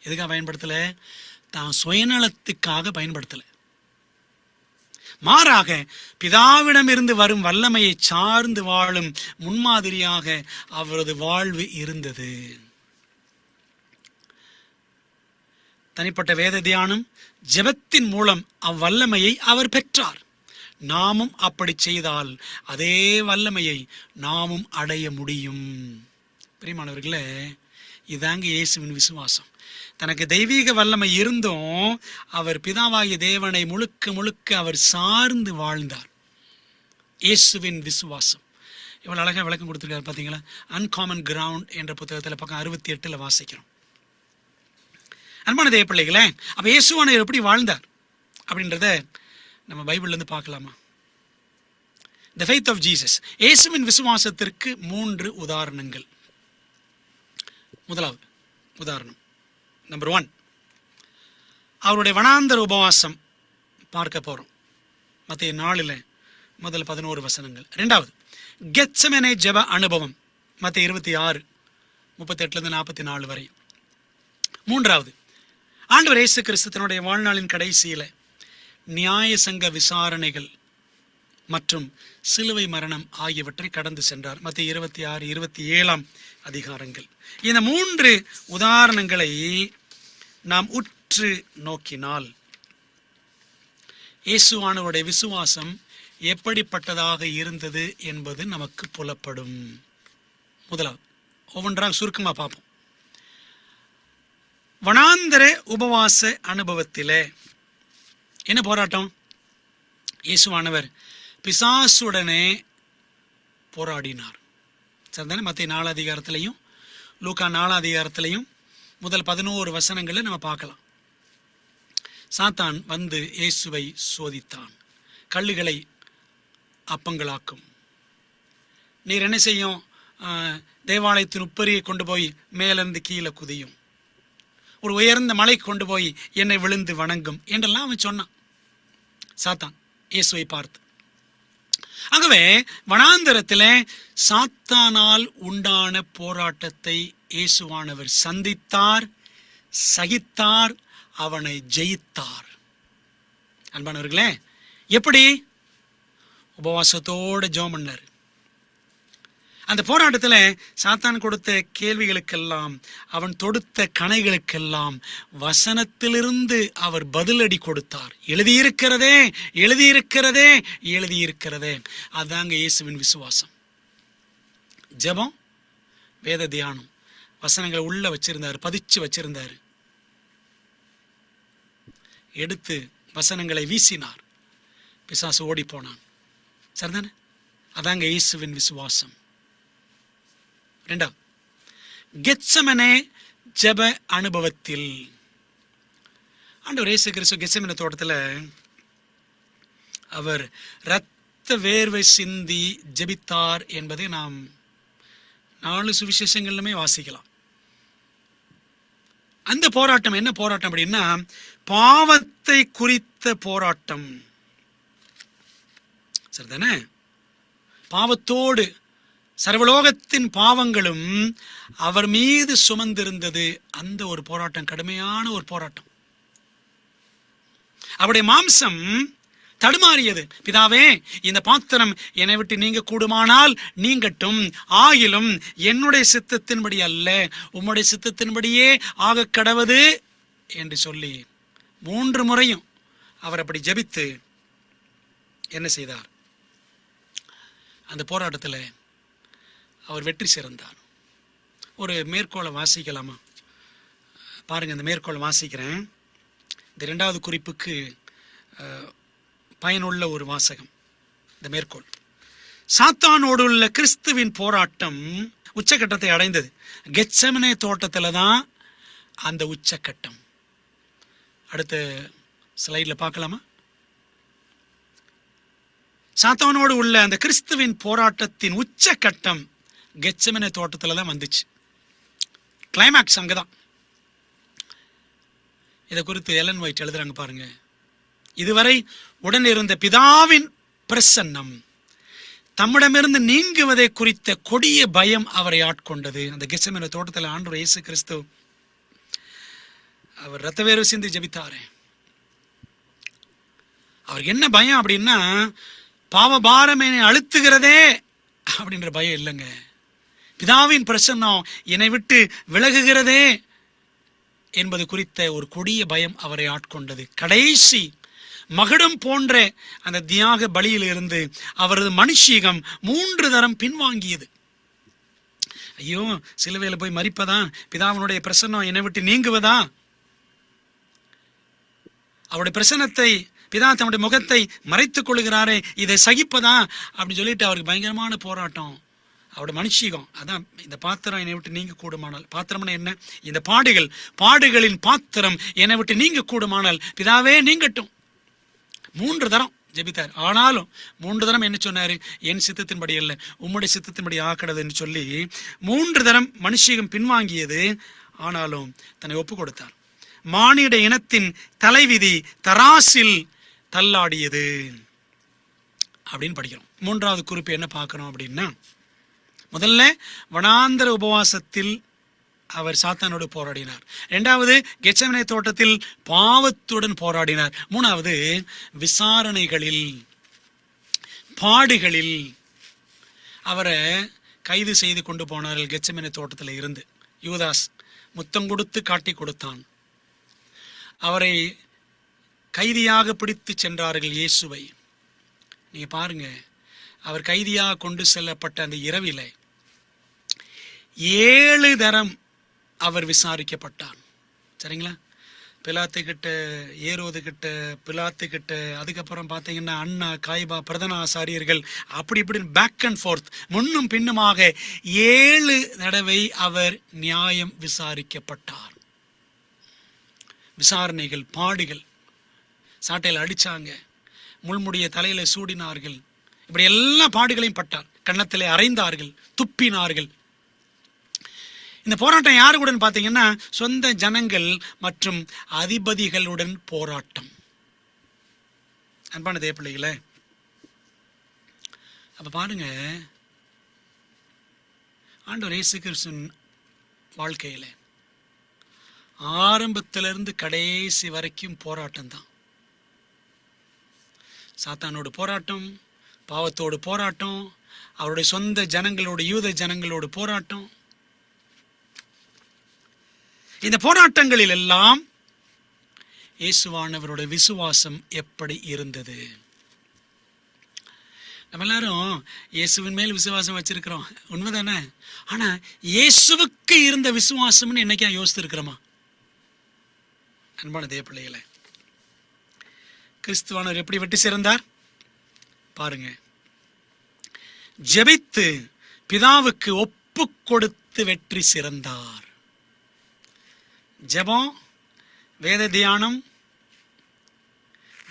எதுக்காக பயன்படுத்தல? தான் சுயநலத்துக்காக பயன்படுத்தல. மாறாக பிதாவிடம் இருந்து வரும் வல்லமையை சார்ந்து வாழும் முன்மாதிரியாக அவரது வாழ்வு இருந்தது. தனிப்பட்ட வேத தியானம், ஜெபத்தின் மூலம் அவ்வல்லமையை அவர் பெற்றார். நாமும் அப்படி செய்தால் அதே வல்லமையை நாமும் அடைய முடியும். பிரியமானவர்களே, இதாங்க இயேசுவின் விசுவாசம். தனக்கு தெய்வீக வல்லமை இருந்தும் அவர் பிதாவாகிய தேவனை முழுக்க முழுக்க அவர் சார்ந்து வாழ்ந்தார். இயேசுவின் விசுவாசம் இவ்வளவு அழகா விளக்கம் கொடுத்திருக்காரு பாத்தீங்களா? அன்காமன் கிரவுண்ட் என்ற புத்தகத்துல பக்கம் 68 வாசிக்கிறோம். அன்பான தேவ பிள்ளைகளே, அப்ப இயேசுவானவர் எப்படி வாழ்ந்தார் அப்படின்றத நம்ம பைபிள்ல இருந்து பார்க்கலாமா? The faith of Jesus. இயேசுவின் விசுவாசத்திற்கு 3 உதாரணங்கள். முதலாவது உதாரணம், நம்பர் 1, அவருடைய வனாந்தர உபவாசம் பார்க்க போறோம். மத்தேயு 4 முதல் 11 வசனங்கள். 2வது கெத்செமனே ஜெப அனுபவம், மத்தேயு 26 38 44 வரை. 3வது ஆண்டவர் இயேசு கிறிஸ்து தன்னுடைய வாழ்நாளின் கடைசியில நியாய சங்க விசாரணைகள் மற்றும் சிலுவை மரணம் ஆகியவற்றை கடந்து சென்றார். மத்தேயு 26 27 அதிகாரங்கள். இந்த 3 உதாரணங்களை நாம் உற்று நோக்கினால் இயேசுவானவருடைய விசுவாசம் எப்படிப்பட்டதாக இருந்தது என்பது நமக்கு புலப்படும். முதலாவது ஒவ்வொன்றாக சுருக்கமாக பார்ப்போம். வனாந்தர உபவாச அனுபவத்திலே என்ன போராட்டம்? இயேசுவானவர் பிசாசுடனே போராடினார். சரிதானே? மத்தேயு 4 அதிகாரத்திலையும் லூக்கா 4 அதிகாரத்திலையும் முதல் 11 வசனங்களை நம்ம பார்க்கலாம். சாத்தான் வந்து இயேசுவை சோதித்தான். கல்லுகளை அப்பங்களாக்கும். நீர் என்ன செய்யும்? தேவாலயத்தின் உப்பரியை கொண்டு போய் மேலிருந்து கீழே குதியும், ஒரு உயர்ந்த மலை கொண்டு போய் என்னை விழுந்து வணங்கும் என்றெல்லாம் அவன் சொன்னான், சாத்தான் இயேசுவை பார்த்து. ஆகவே வனாந்தரத்திலே சாத்தானால் உண்டான போராட்டத்தை இயேசுவானவர் சந்தித்தார், சகித்தார், அவனை ஜெயித்தார். அன்பானவர்களே, எப்படி? உபவாசத்தோடு ஜெபம் பண்ணார். அந்த போராட்டத்தில் சாத்தான் கொடுத்த கேள்விகளுக்கெல்லாம், அவன் தொடுத்த கணைகளுக்கெல்லாம் வசனத்திலிருந்து அவர் பதிலடி கொடுத்தார். எழுதியிருக்கிறதே, எழுதியிருக்கிறதே, எழுதியிருக்கிறதே. அதாங்க இயேசுவின் விசுவாசம். ஜெபம், வேத தியானம், வசனங்களை உள்ள வச்சிருந்தாரு, பதிச்சு வச்சிருந்தாரு. எடுத்து வசனங்களை வீசினார், பிசாசு ஓடி போனான். சரிதானே? அதாங்க இயேசுவின் விசுவாசம். 2வது கெத்செமனே ஜெப அனுபவத்தில் ஆண்டவர் இயேசு கிறிஸ்து கெத்செமனே தோட்டத்தில் அவர் இரத்த வேர்வை சிந்தி ஜெபித்தார் என்பதை நாம் 4 சுவிசேஷங்களிலுமே வாசிக்கலாம். அந்த போராட்டம் என்ன போராட்டம் அப்படின்னா, பாவத்தை குறித்த போராட்டம். சரிதானே? பாவத்தோடு சர்வலோகத்தின் பாவங்களும் அவர் மீது சுமந்திருந்தது. அந்த ஒரு போராட்டம் கடுமையான ஒரு போராட்டம். அவருடைய மாம்சம் தடுமாறியது. பிதாவே, இந்த பாத்திரம் என்னை விட்டு நீங்க கூடுமானால் நீங்கட்டும், ஆகிலும் என்னுடைய சித்தத்தின்படி அல்ல, உம்முடைய சித்தத்தின்படியே ஆக கடவது என்று சொல்லி 3 முறையும் அவர் அப்படி ஜெபித்து என்ன செய்தார்? அந்த போராட்டத்தில் அவர் வெற்றி சிறந்தார். ஒரு மேற்கோளை வாசிக்கலாமா? பாருங்க, இந்த மேற்கோளை வாசிக்கிறேன். இந்த 2வது குறிப்புக்கு பயனுள்ள ஒரு வாசகம். இந்த மேற்கோள்: சாத்தானோடு உள்ள கிறிஸ்துவின் போராட்டம் உச்சக்கட்டத்தை அடைந்தது. கெத்செமனே தோட்டத்துல தான் அந்த உச்சக்கட்டம். அடுத்த ஸ்லைட்ல பார்க்கலாமா? சாத்தானோடு உள்ள அந்த கிறிஸ்துவின் போராட்டத்தின் உச்சக்கட்டம் கெத்செமனே தோட்டத்துல தான் வந்துச்சு. கிளைமாக்ஸ் அங்கதான். இதை குறித்து எலன் ஒயிட் எழுதுறாங்க பாருங்க. இதுவரை உடன் இருந்த பிதாவின் பிரசன்னம் தம்மிடமிருந்து நீங்குவதை குறித்த கொடிய பயம் அவரை ஆட்கொண்டது. அந்த கெத்செமனே தோட்டத்தில் ஆண்டவர் இயேசு கிறிஸ்து அவர் ரத்த வேர்வை சிந்தி ஜெபித்தாரு. அவருக்கு என்ன பயம் அப்படின்னா, பாவபாரம் என்னை அழுத்துகிறதே அப்படின்ற பயம் இல்லைங்க. பிதாவின் பிரசன்னம் என்னை விட்டு விலகுகிறதே என்பது குறித்த ஒரு கொடிய பயம் அவரை ஆட்கொண்டது. கடைசி மகுடம் போன்ற அந்த தியாக பலியில் இருந்து அவரது மனுஷீகம் 3 தரம் பின்வாங்கியது. ஐயோ, சிலுவையில போய் மரிப்பதா, பிதாவினுடைய பிரசன்னம் என்னை விட்டு நீங்குவதா, அவருடைய பிரசன்னத்தை பிதா தம்முடைய முகத்தை மறைத்துக் கொள்கிறாரே, இதை சகிப்பதா அப்படின்னு சொல்லிட்டு அவருக்கு பயங்கரமான போராட்டம். அவருடைய மனுஷீகம் அதான், இந்த பாத்திரம் என்னை விட்டு நீங்க கூடுமானால், பாத்திரம்னா என்ன? இந்த பாடுகளின் பாத்திரம் என்னை விட்டு நீங்க கூடுமானால் பிதாவே நீங்கட்டும். 3 தரம் ஜெபித்தார். ஆனாலும் 3 தரம் என்ன சொன்னாரு? என் சித்தத்தின்படி அல்ல, உம்முடைய சித்தத்தின்படி ஆக்கடது என்று சொல்லி 3 தரம் மனுஷீகம் பின்வாங்கியது. ஆனாலும் தன்னை ஒப்பு கொடுத்தார். மானிட இனத்தின் தலைவிதி தராசில் தள்ளாடியது. அப்படின்னு படிக்கிறோம். மூன்றாவது குறிப்பு என்ன பார்க்கணும் அப்படின்னா, முதல்ல வனாந்தர உபவாசத்தில் அவர் சாத்தானோடு போராடினார். இரண்டாவது கெத்செமனே தோட்டத்தில் பாவத்துடன் போராடினார். மூணாவது விசாரணைகளில், பாடுகளில் அவரை கைது செய்து கொண்டு போனார்கள். கெத்செமனே தோட்டத்தில் இருந்து யூதாஸ் முத்தம் கொடுத்து காட்டி கொடுத்தான். அவரை கைதியாக பிடித்து சென்றார்கள் இயேசுவை. நீங்க பாருங்க, அவர் கைதியாக கொண்டு செல்லப்பட்ட அந்த இரவில 7 தரம் அவர் விசாரிக்கப்பட்டார். சரிங்களா? பிலாத்து கிட்ட, ஏரோது கிட்ட, பிலாத்து கிட்ட, அதுக்கப்புறம் பார்த்தீங்கன்னா அண்ணா, காய்பா, பிரதான ஆசாரியர்கள், அப்படி இப்படின்னு பேக் அண்ட் ஃபோர்த், முன்னும் பின்னுமாக 7 தடவை அவர் நியாயம் விசாரிக்கப்பட்டார். விசாரணைகள், பாடுகள், சாட்டையில் அடிச்சாங்க, முள்முடிய தலையில சூடினார்கள், இப்படி எல்லா பாடுகளையும் பட்டார். கன்னத்திலே அறைந்தார்கள், துப்பினார்கள். இந்த போராட்டம் யாருடன் பார்த்தீங்கன்னா சொந்த ஜனங்கள் மற்றும் அதிபதிகளுடன் போராட்டம். அன்பான தேவப்பிள்ளைகளே, அப்ப பாருங்க, ஆண்டவர் இயேசு கிறிஸ்துவின் வாழ்க்கையில ஆரம்பத்திலிருந்து கடைசி வரைக்கும் போராட்டம் தான். சாத்தானோடு போராட்டம், பாவத்தோடு போராட்டம், அவருடைய சொந்த ஜனங்களோடு, யூத ஜனங்களோடு போராட்டம். இந்த போராட்டங்களில் எல்லாம் இயேசுவானவருடைய விசுவாசம் எப்படி இருந்தது? நம்ம எல்லாரும் இயேசுவின் மேல் விசுவாசம் வச்சிருக்கிறோம், உண்மைதானே? ஆனா இயேசுவுக்கு இருந்த விசுவாசம்னு என்னைக்கா யோசித்து இருக்கிறோமா? அன்பான தேவப்பிள்ளைகளே, கிறிஸ்துவானவர் எப்படி வெற்றி சிறந்தார் பாருங்க. ஜெபித்து பிதாவுக்கு ஒப்பு கொடுத்து வெற்றி சிறந்தார். ஜெபம், வேத தியானம்,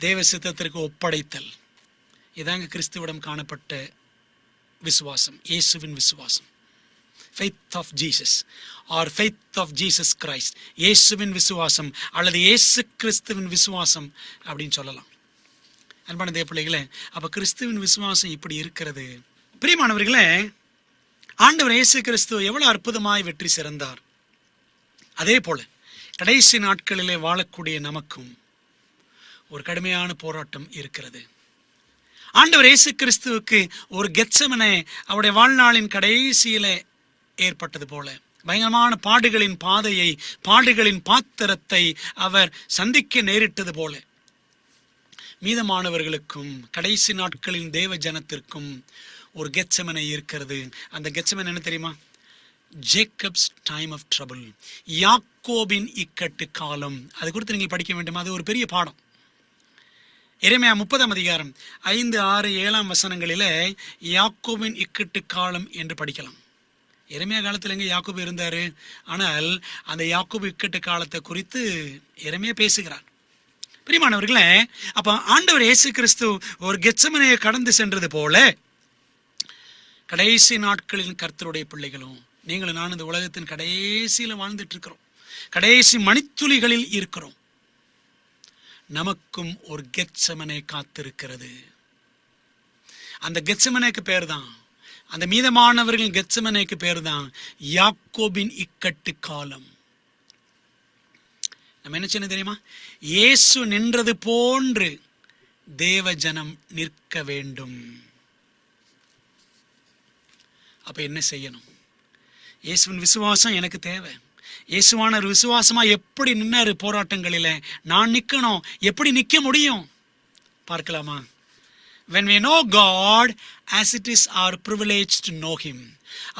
தேவ சித்தத்திற்கு ஒப்படைத்தல், இதாங்க கிறிஸ்துவிடம் காணப்பட்ட விசுவாசம், இயேசுவின் விசுவாசம். faith of Jesus or faith of Jesus Christ, இயேசுவின் விசுவாசம் அல்லது இயேசு கிறிஸ்துவின் விசுவாசம் அப்படின்னு சொல்லலாம். அன்பான தேவப்பிள்ளைகளே, அப்ப கிறிஸ்துவின் விசுவாசம் இப்படி இருக்கிறது. பிரியமானவர்களே, ஆண்டவர் இயேசு கிறிஸ்து எவ்வளவு அற்புதமாய் வெற்றி சிறந்தார், அதே போல கடைசி நாட்களிலே வாழக்கூடிய நமக்கும் ஒரு கடுமையான போராட்டம் இருக்கிறது. ஆண்டவர் இயேசு கிறிஸ்துவுக்கு ஒரு கெத்செமனே அவருடைய வாழ்நாளின் கடைசியில ஏற்பட்டது போல பயங்கரமான பாடுகளின் பாதையை, பாடுகளின் பாத்திரத்தை அவர் சந்திக்க நேரிட்டது போல மீதமானவர்களுக்கும் கடைசி நாட்களின் தேவ ஜனத்திற்கும் ஒரு கெத்செமனே இருக்கிறது. அந்த கெத்செமனே என்ன தெரியுமா? ஜேக்கப்ஸ் டைம் ஆஃப் ட்ரபிள், யாக்கோபின் இக்கட்டு காலம். அது குறித்து நீங்கள் படிக்க வேண்டும், அது ஒரு பெரிய பாடம். எரேமியா 30ஆம் அதிகாரம் 5, 6, 7 வசனங்களிலே யாக்கோபின் இக்கட்டு காலம் என்று படிக்கலாம். எரேமியா காலத்தில் எங்க யாக்கோபு இருந்தாரு? ஆனால் அந்த யாக்கோபு இக்கட்டு காலத்தை குறித்து எரேமியா பேசுகிறார். பிரியமானவர்களே, அப்ப ஆண்டவர் இயேசு கிறிஸ்து ஒரு கெத்செமனேயை கடந்து சென்றது போல கடைசி நாட்களின் கர்த்தருடைய பிள்ளைகளும் நீங்களும் நான் இந்த உலகத்தின் கடைசியில வாழ்ந்துட்டு இருக்கிறோம், கடைசி மணித்துளிகளில் இருக்கிறோம். நமக்கும் ஒரு கெத்செமனே காத்திருக்கிறது. அந்த கெத்செமனேக்கு பேர் தான், அந்த மீதமானவர்கள் கெத்செமனேக்கு பேர் தான் யாக்கோபின் இக்கட்டு காலம். நம்ம என்ன செய்யணும் தெரியுமா? இயேசு நின்றது போன்று தேவ ஜனம் நிற்க வேண்டும். அப்ப என்ன செய்யணும்? இயேசுவின் விசுவாசம் எனக்கு தேவை. இயேசுவான விசுவாசமா எப்படி நின்னாரு போராட்டங்களில, நான் நிக்கணும். எப்படி நிக்க முடியும் பார்க்கலாமா? When we know God as it is our privilege to know Him,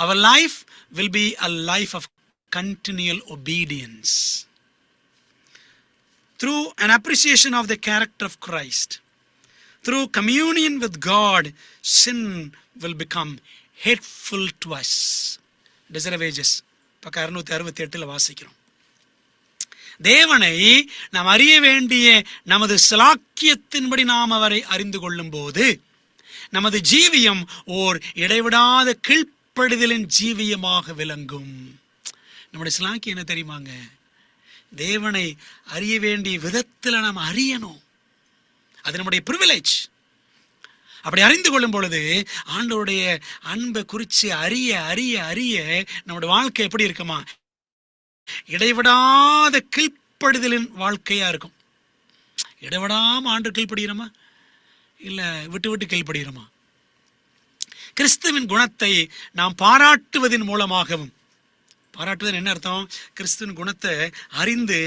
our life will be a life of continual obedience. Through an appreciation of the character of Christ, through communion with God, sin will become hateful to us. Desirages பக்கம் 668 வாசிக்கிறோம். தேவனை நாம் அறிய வேண்டிய நமது சலாக்கியத்தின்படி நாம் அவரை அறிந்து கொள்ளும் போது நமது ஜீவியம் ஓர் இடைவிடாத கீழ்ப்படுதலின் ஜீவியமாக விளங்கும். நம்முடைய சலாக்கியம் என்ன தெரியுமாங்க? தேவனை அறிய வேண்டிய விதத்தில் நாம் அறியணும். அது நம்முடைய பிரிவிலேஜ். அப்படி அறிந்து கொள்ளும் பொழுது ஆண்டவருடைய அன்பை குறித்து அறிய அறிய அறிய நம்முடைய வாழ்க்கை எப்படி இருக்குமா? இடைவிடாத கீழ்ப்படுதலின் வாழ்க்கையா இருக்கும். இடைவிடாம ஆண்டு கீழ்ப்படுகிறோமா, இல்ல விட்டு விட்டு கீழ்ப்படுகிறோமா? கிறிஸ்துவின் குணத்தை நாம் பாராட்டுவதன் மூலமாகவும், பாராட்டுவதன் என்ன அர்த்தம்? கிறிஸ்துவின் குணத்தை அறிந்து,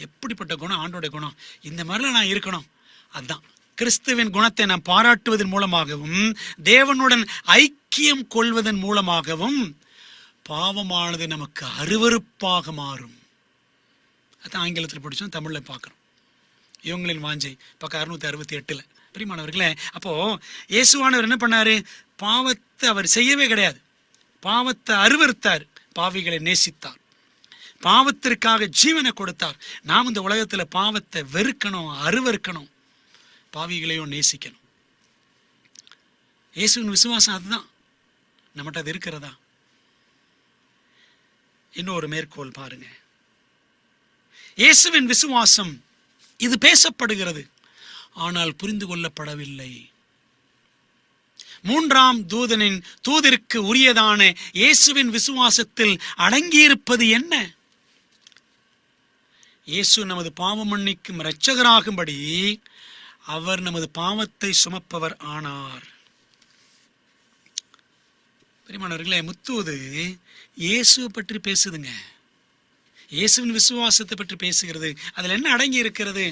எப்படிப்பட்ட குணம் ஆண்டோடைய குணம், இந்த மாதிரிலாம் நான் இருக்கணும். அதுதான் கிறிஸ்துவின் குணத்தை நாம் பாராட்டுவதன் மூலமாகவும் தேவனுடன் ஐக்கியம் கொள்வதன் மூலமாகவும் பாவமானது நமக்கு அருவருப்பாக மாறும். அதான் ஆங்கிலத்தில் படிச்சோம், தமிழ்ல பார்க்கிறோம். இவங்களின் வாஞ்சை பக்கம் 668. பிரியமானவர்களே, அப்போ இயேசுவானவர் என்ன பண்ணாரு? பாவத்தை அவர் செய்யவே கிடையாது. பாவத்தை அருவருத்தார், பாவிகளை நேசித்தார், பாவத்திற்காக ஜீவனை கொடுத்தார். நாம் இந்த உலகத்துல பாவத்தை வெறுக்கணும், அருவருக்கணும், பாவிகளையும் நேசிக்கணும். இயேசுவின் விசுவாசம் அதுதான். நம்மகிட்ட அது இருக்கிறதா? இன்னொரு மேற்கோள் பாருங்க. இயேசுவின் விசுவாசம் இது பேசப்படுகிறது, ஆனால் புரிந்து கொள்ளப்படவில்லை. 3ஆம் தூதனின் தூதிற்கு உரியதான இயேசுவின் விசுவாசத்தில் அடங்கியிருப்பது என்ன? இயேசு நமது பாவம் மன்னிக்கும் இரட்சகராகும்படி அவர் நமது பாவத்தை சுமப்பவர் ஆனார். பிரியமானவர்களே, முத்தூது இயேசுவை பற்றி பேசுதுங்க. இயேசுவின் விசுவாசத்தை பற்றி பேசுகிறது. அதில் என்ன அடங்கி இருக்கிறது?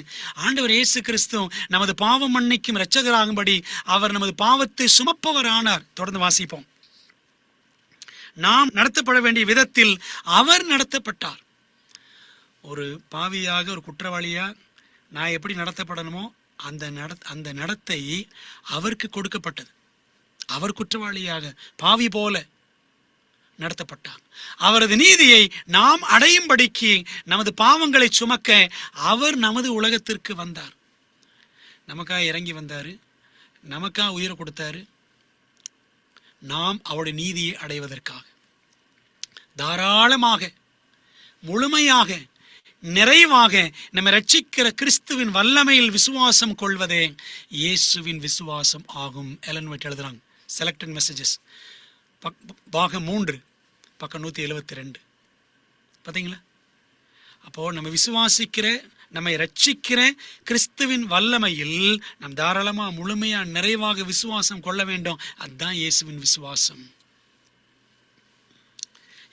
ஆண்டவர் இயேசு கிறிஸ்து நமது பாவம் மன்னிக்கும் இரட்சகராகும்படி அவர் நமது பாவத்தை சுமப்பவர் ஆனார். தொடர்ந்து வாசிப்போம். நாம் நடத்தப்பட வேண்டிய விதத்தில் அவர் நடத்தப்பட்டார். ஒரு பாவியாக, ஒரு குற்றவாளியா நான் எப்படி நடத்தப்படணுமோ அந்த நடத்தை அவருக்கு கொடுக்கப்பட்டது. அவர் குற்றவாளியாக பாவி போல நடத்தப்பட்டார். அவரது நீதியை நாம் அடையும்படிக்கு நமது பாவங்களை சுமக்க அவர் நமது உலகத்திற்கு வந்தார். நமக்காக இறங்கி வந்தாரு, நமக்காக உயிரை கொடுத்தாரு. நாம் அவருடைய நீதியை அடைவதற்காக தாராளமாக, முழுமையாக, நிறைவாக நம்மை ரட்சிக்கிற கிறிஸ்துவின் வல்லமையில் விசுவாசம் கொள்வதே இயேசுவின் விசுவாசம் ஆகும். எலன் ஒயிட் எழுதுறாங்க, செலக்டட் மெசேஜஸ், பாகம் 3, பக்கம் 172. பார்த்தீங்களா? அப்போ நம்ம விசுவாசிக்கிற, நம்மை ரட்சிக்கிற கிறிஸ்துவின் வல்லமையில் நாம் தாராளமா, முழுமையா, நிறைவாக விசுவாசம் கொள்ள வேண்டும். அதுதான் இயேசுவின் விசுவாசம்.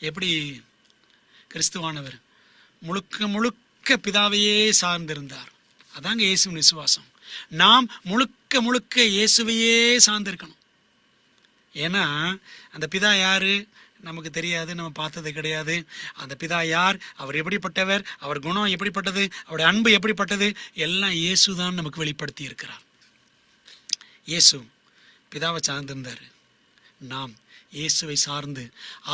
எப்படி கிறிஸ்துவானவர் முழுக்க முழுக்க பிதாவையே சார்ந்திருந்தார். அதாங்க இயேசுவின் விசுவாசம். நாம் முழுக்க முழுக்க இயேசுவையே சார்ந்திருக்கணும். ஏன்னா அந்த பிதா யாரு நமக்கு தெரியாது, நம்ம பார்த்தது கிடையாது. அந்த பிதா யார், அவர் எப்படிப்பட்டவர், அவர் குணம் எப்படிப்பட்டது, அவருடைய அன்பு எப்படிப்பட்டது, எல்லாம் இயேசு தான் நமக்கு வெளிப்படுத்தி இருக்கிறார். இயேசு பிதாவை சார்ந்திருந்தார். நாம் இயேசுவை சார்ந்து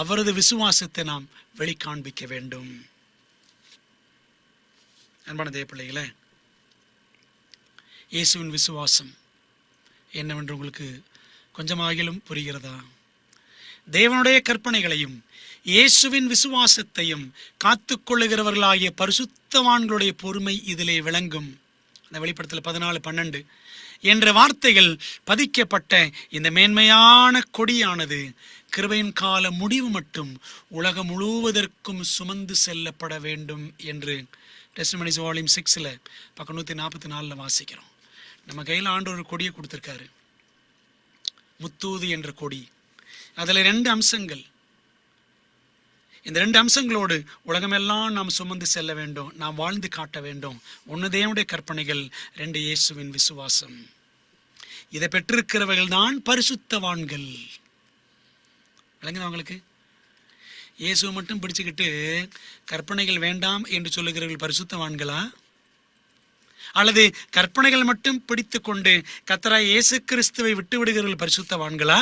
அவரது விசுவாசத்தை நாம் வெளிக்காண்பிக்க வேண்டும். அன்பான தேவ பிள்ளைகளே, இயேசுவின் விசுவாசம் என்னவென்று உங்களுக்கு கொஞ்சமாகிலும் புரிகிறதா? தேவனுடைய கற்பனைகளையும் இயேசுவின் விசுவாசத்தையும் காத்துக்கொள்ளுகிறவர்களாகிய பரிசுத்தவான்களுடைய பொறுமை இதிலே விளங்கும். அந்த வெளிப்படுத்தல் 14:12 என்ற வார்த்தைகள் பதிக்கப்பட்ட இந்த மேன்மையான கொடியானது கிருபையின் கால முடிவு மட்டும் உலகம் முழுவதற்கும் சுமந்து செல்லப்பட வேண்டும் என்று டெஸ்டிமனிஸ் வால்யூம் 6 பக்கம் 144 வாசிக்கிறோம். நம்ம கையில் ஆண்டவர் ஒரு கொடியை கொடுத்திருக்காரு, முத்தூது என்ற கொடி. அதுல 2 அம்சங்கள். இந்த 2 அம்சங்களோடு உலகமெல்லாம் நாம் சுமந்து செல்ல வேண்டும், நாம் வாழ்ந்து காட்ட வேண்டும். 1 தேவனுடைய கற்பனைகள், 2 இயேசுவின் விசுவாசம். இதை பெற்றிருக்கிறவர்கள் தான் பரிசுத்தவான்கள். விளங்குதவங்களுக்கு? இயேசுவை மட்டும் பிடிச்சுக்கிட்டு கற்பனைகள் வேண்டாம் என்று சொல்லுகிறவர்கள் பரிசுத்தவான்களா? அல்லது கற்பனைகள் மட்டும் பிடித்து கொண்டு கர்த்தராகிய இயேசு கிறிஸ்துவை விட்டு விடுகிறவர்கள் பரிசுத்தவான்களா?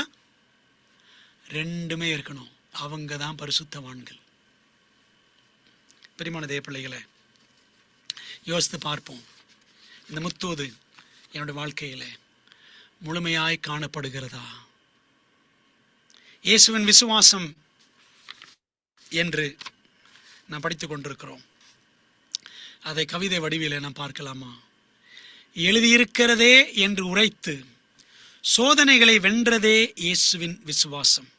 2மே இருக்கணும். அவங்க தான் பரிசுத்தவான்கள். பிரியமான தேவ பிள்ளைகளை, யோசித்து பார்ப்போம். இந்த முத்தூது என்னுடைய வாழ்க்கையில முழுமையாய் காணப்படுகிறதா? இயேசுவின் விசுவாசம் என்று நாம் படித்துக் கொண்டிருக்கிறோம். அதை கவிதை வடிவிலே நாம் பார்க்கலாமா? எழுதியிருக்கிறதே என்று உரைத்து சோதனைகளை வென்றதே இயேசுவின் விசுவாசம்.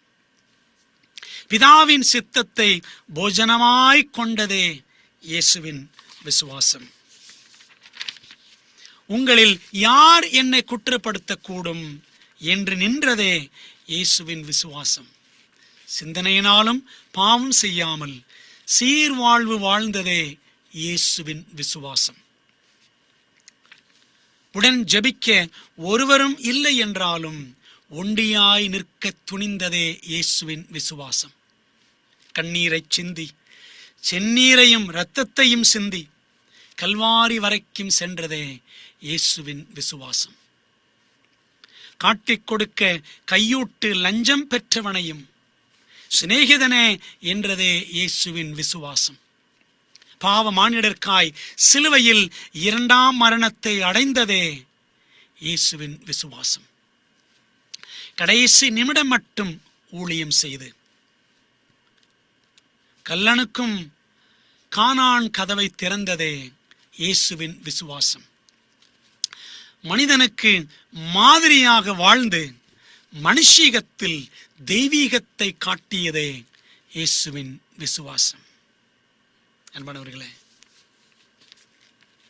பிதாவின் சித்தத்தை போஜனமாய் கொண்டதே இயேசுவின் விசுவாசம். உங்களில் யார் என்னை குற்றப்படுத்தக்கூடும் என்று நின்றதே இயேசுவின் விசுவாசம். சிந்தனையினாலும் பாவம் செய்யாமல் சீர்வாழ்வு வாழ்ந்ததே இயேசுவின் விசுவாசம். உடன் ஜெபிக்க ஒருவரும் இல்லை என்றாலும் ஒண்டியாய் நிற்க துணிந்ததே இயேசுவின் விசுவாசம். கண்ணீரை சிந்தி செந்நீரையும் இரத்தத்தையும் சிந்தி கல்வாரி வரைக்கும் சென்றதே இயேசுவின் விசுவாசம். காட்டிக் கொடுக்க கையூட்டு லஞ்சம் பெற்றவனையும் சிநேகிதனே என்றதே இயேசுவின் விசுவாசம். பாவ மானிடர்க்காய் சிலுவையில் 2ஆம் மரணத்தை அடைந்ததே இயேசுவின் விசுவாசம். கடைசி நிமிடம் மட்டும் ஊழியம் செய்து கல்லனுக்கும் கானான் கதவை திறந்ததே இயேசுவின் விசுவாசம். மனிதனுக்கு மாதிரியாக வாழ்ந்து மனுஷீகத்தில் தெய்வீகத்தை காட்டியதே இயேசுவின் விசுவாசம். அன்பானவர்களே,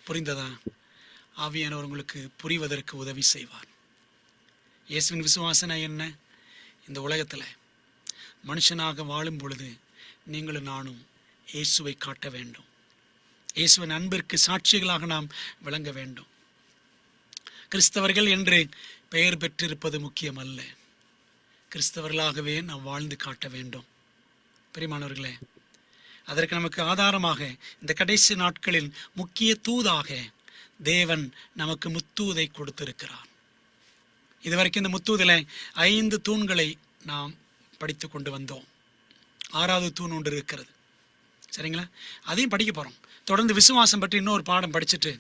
புரிந்ததா? ஆவியானவர் உங்களுக்கு புரிவதற்கு உதவி செய்வார். இயேசுவின் விசுவாசனா என்ன? இந்த உலகத்தில் மனுஷனாக வாழும் பொழுது நீங்களும் நானும் இயேசுவை காட்ட வேண்டும். இயேசுவின் அன்பிற்கு சாட்சிகளாக நாம் விளங்க வேண்டும். கிறிஸ்தவர்கள் என்று பெயர் பெற்றிருப்பது முக்கியமல்ல, கிறிஸ்தவர்களாகவே நாம் வாழ்ந்து காட்ட வேண்டும். பிரியமானவர்களே, அதற்கு நமக்கு ஆதாரமாக இந்த கடைசி நாட்களில் முக்கிய தூதாக தேவன் நமக்கு முத்தூதை கொடுத்திருக்கிறார். இதுவரைக்கும் இந்த முத்தூதில் 5 தூண்களை நாம் படித்து கொண்டு வந்தோம். 6வது தூண் ஒன்று இருக்கிறது, சரிங்களா? அதையும் படிக்க போகிறோம். தொடர்ந்து விசுவாசம் பற்றி இன்னொரு பாடம் படிச்சுட்டு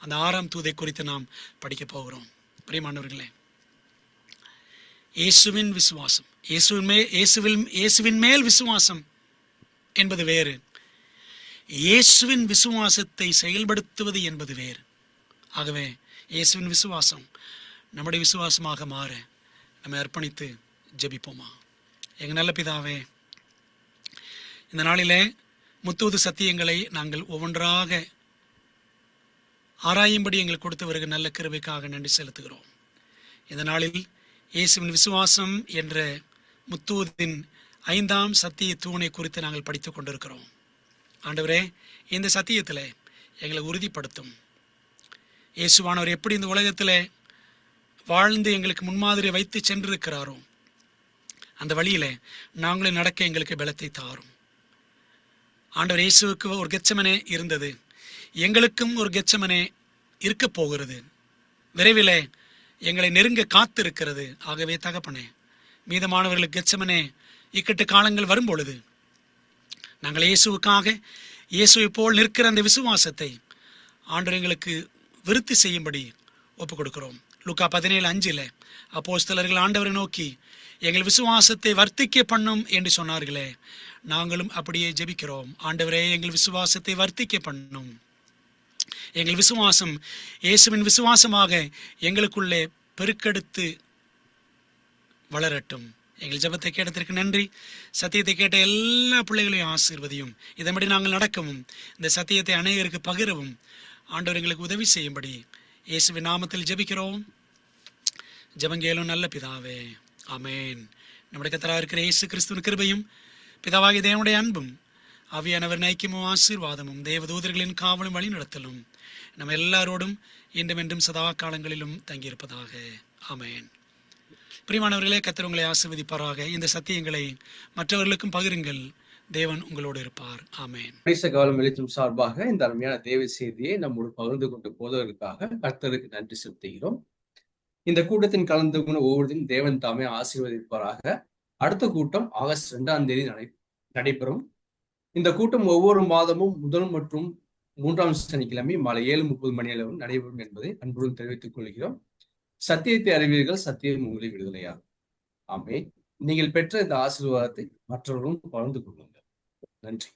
அந்த 6ஆம் தூதை குறித்து நாம் படிக்க போகிறோம். பிரியமானவர்களே, இயேசுவின் விசுவாசம், இயேசுவின் மேல் விசுவாசம் என்பது வேறு, இயேசுவின் விசுவாசத்தை செயல்படுத்துவது என்பது வேறு. ஆகவே இயேசுவின் விசுவாசம் நம்முடைய விசுவாசமாக மாற நம்ம அர்ப்பணித்து ஜெபிப்போமா? எங்கள் நல்ல பிதாவே, இந்த நாளிலே முத்தூது சத்தியங்களை நாங்கள் ஒவ்வொன்றாக ஆராயும்படி எங்களுக்கு கொடுத்து வருகிற நல்ல கிருபைக்காக நன்றி செலுத்துகிறோம். இந்த நாளில் இயேசுவின் விசுவாசம் என்ற முத்தூதின் 5ஆம் சத்திய தூணை குறித்து நாங்கள் படித்து கொண்டிருக்கிறோம். ஆண்டவரே, இந்த சத்தியத்தில் எங்களை உறுதிப்படுத்தும். இயேசுவானவர் எப்படி இந்த உலகத்தில் வாழ்ந்து எங்களுக்கு முன்மாதிரி வைத்து சென்றிருக்கிறாரோ அந்த வழியில் நாங்களும் நடக்க எங்களுக்கு பலத்தை தாரும். ஆண்டவர், இயேசுவுக்கு ஒரு கெத்செமனே இருந்தது, எங்களுக்கும் ஒரு கெத்செமனே இருக்க போகிறது, விரைவில் எங்களை நெருங்க காத்திருக்கிறது. ஆகவே தகப்பனே, மீதமானவர்களுக்கு கெத்செமனே இக்கட்டு காலங்கள் வரும் பொழுது நாங்கள் இயேசுவுக்காக இயேசுவை போல் நிற்கிற அந்த விசுவாசத்தை ஆண்டவர் எங்களுக்கு விருத்தி செய்யும்படி ஒப்புக் கொடுக்கிறோம். லூக்கா 17:5 அப்போஸ்தலர்கள் ஆண்டவரை நோக்கி எங்கள் விசுவாசத்தை வர்த்திக்க பண்ணும் என்று சொன்னார்களே, நாங்களும் அப்படியே ஜெபிக்கிறோம். ஆண்டவரே, எங்கள் விசுவாசத்தை வர்த்திக்க பண்ணும். எங்கள் விசுவாசம் இயேசுவின் விசுவாசமாக எங்களுக்குள்ளே பெருக்கெடுத்து வளரட்டும். எங்கள் ஜெபத்தை கேட்டதற்கு நன்றி. சத்தியத்தை கேட்ட எல்லா பிள்ளைகளையும் ஆசீர்வதியும். இதன்படி நாங்கள் நடக்கவும் இந்த சத்தியத்தை அநேகருக்கு பகிரவும் ஆண்டவர் எங்களுக்கு உதவி செய்யும்படி இயேசுவின் நாமத்தில் ஜெபிக்கிறோம். ஜெபங்கேலும் நல்ல பிதாவே, ஆமேன். நம்முடைய கர்த்தராக இருக்கிற இயேசு கிறிஸ்துவின் கிருபையும் பிதாவாகிய தேவனுடைய அன்பும் ஆவியானவர் ஐக்கியமும் ஆசீர்வாதமும் தேவதூதர்களின் காவலும் வழி நடத்தலும் நம்ம எல்லாரோடும் இன்றும் என்றும் சதா காலங்களிலும் தங்கியிருப்பதாக. ஆமேன். பிரியமானவர்களே, கர்த்தர் உங்களை ஆசீர்வதிப்பாராக. இந்த சத்தியங்களை மற்றவர்களுக்கும் பகிருங்கள். தேவன் உங்களோடு இருப்பார். ஆமேன். காலம் வெளிச்சம் சார்பாக இந்த அருமையான தேவ செய்தியை நம்மோடு பகிர்ந்து கொண்டு போவதற்காக கர்த்தருக்கு நன்றி செலுத்துகிறோம். இந்த கூட்டத்தின் கலந்து கொண்ட ஒவ்வொருத்தையும் தேவன் தாமே ஆசீர்வதிப்பாராக. அடுத்த கூட்டம் ஆகஸ்ட் 2ஆம் தேதி நடைபெறும். இந்த கூட்டம் ஒவ்வொரு மாதமும் முதல் மற்றும் 3ஆம் சனிக்கிழமை மாலை 7:30 மணி அளவு நடைபெறும் என்பதை அன்புடன் தெரிவித்துக் கொள்கிறோம். சத்தியத்தை அறிவீர்கள், சத்தியம் உங்களை விடுதலையாகும். ஆமென். நீங்கள் பெற்ற இந்த ஆசீர்வாதத்தை மற்றவர்களும் பகிர்ந்து கொள்ளுங்கள். நன்றி.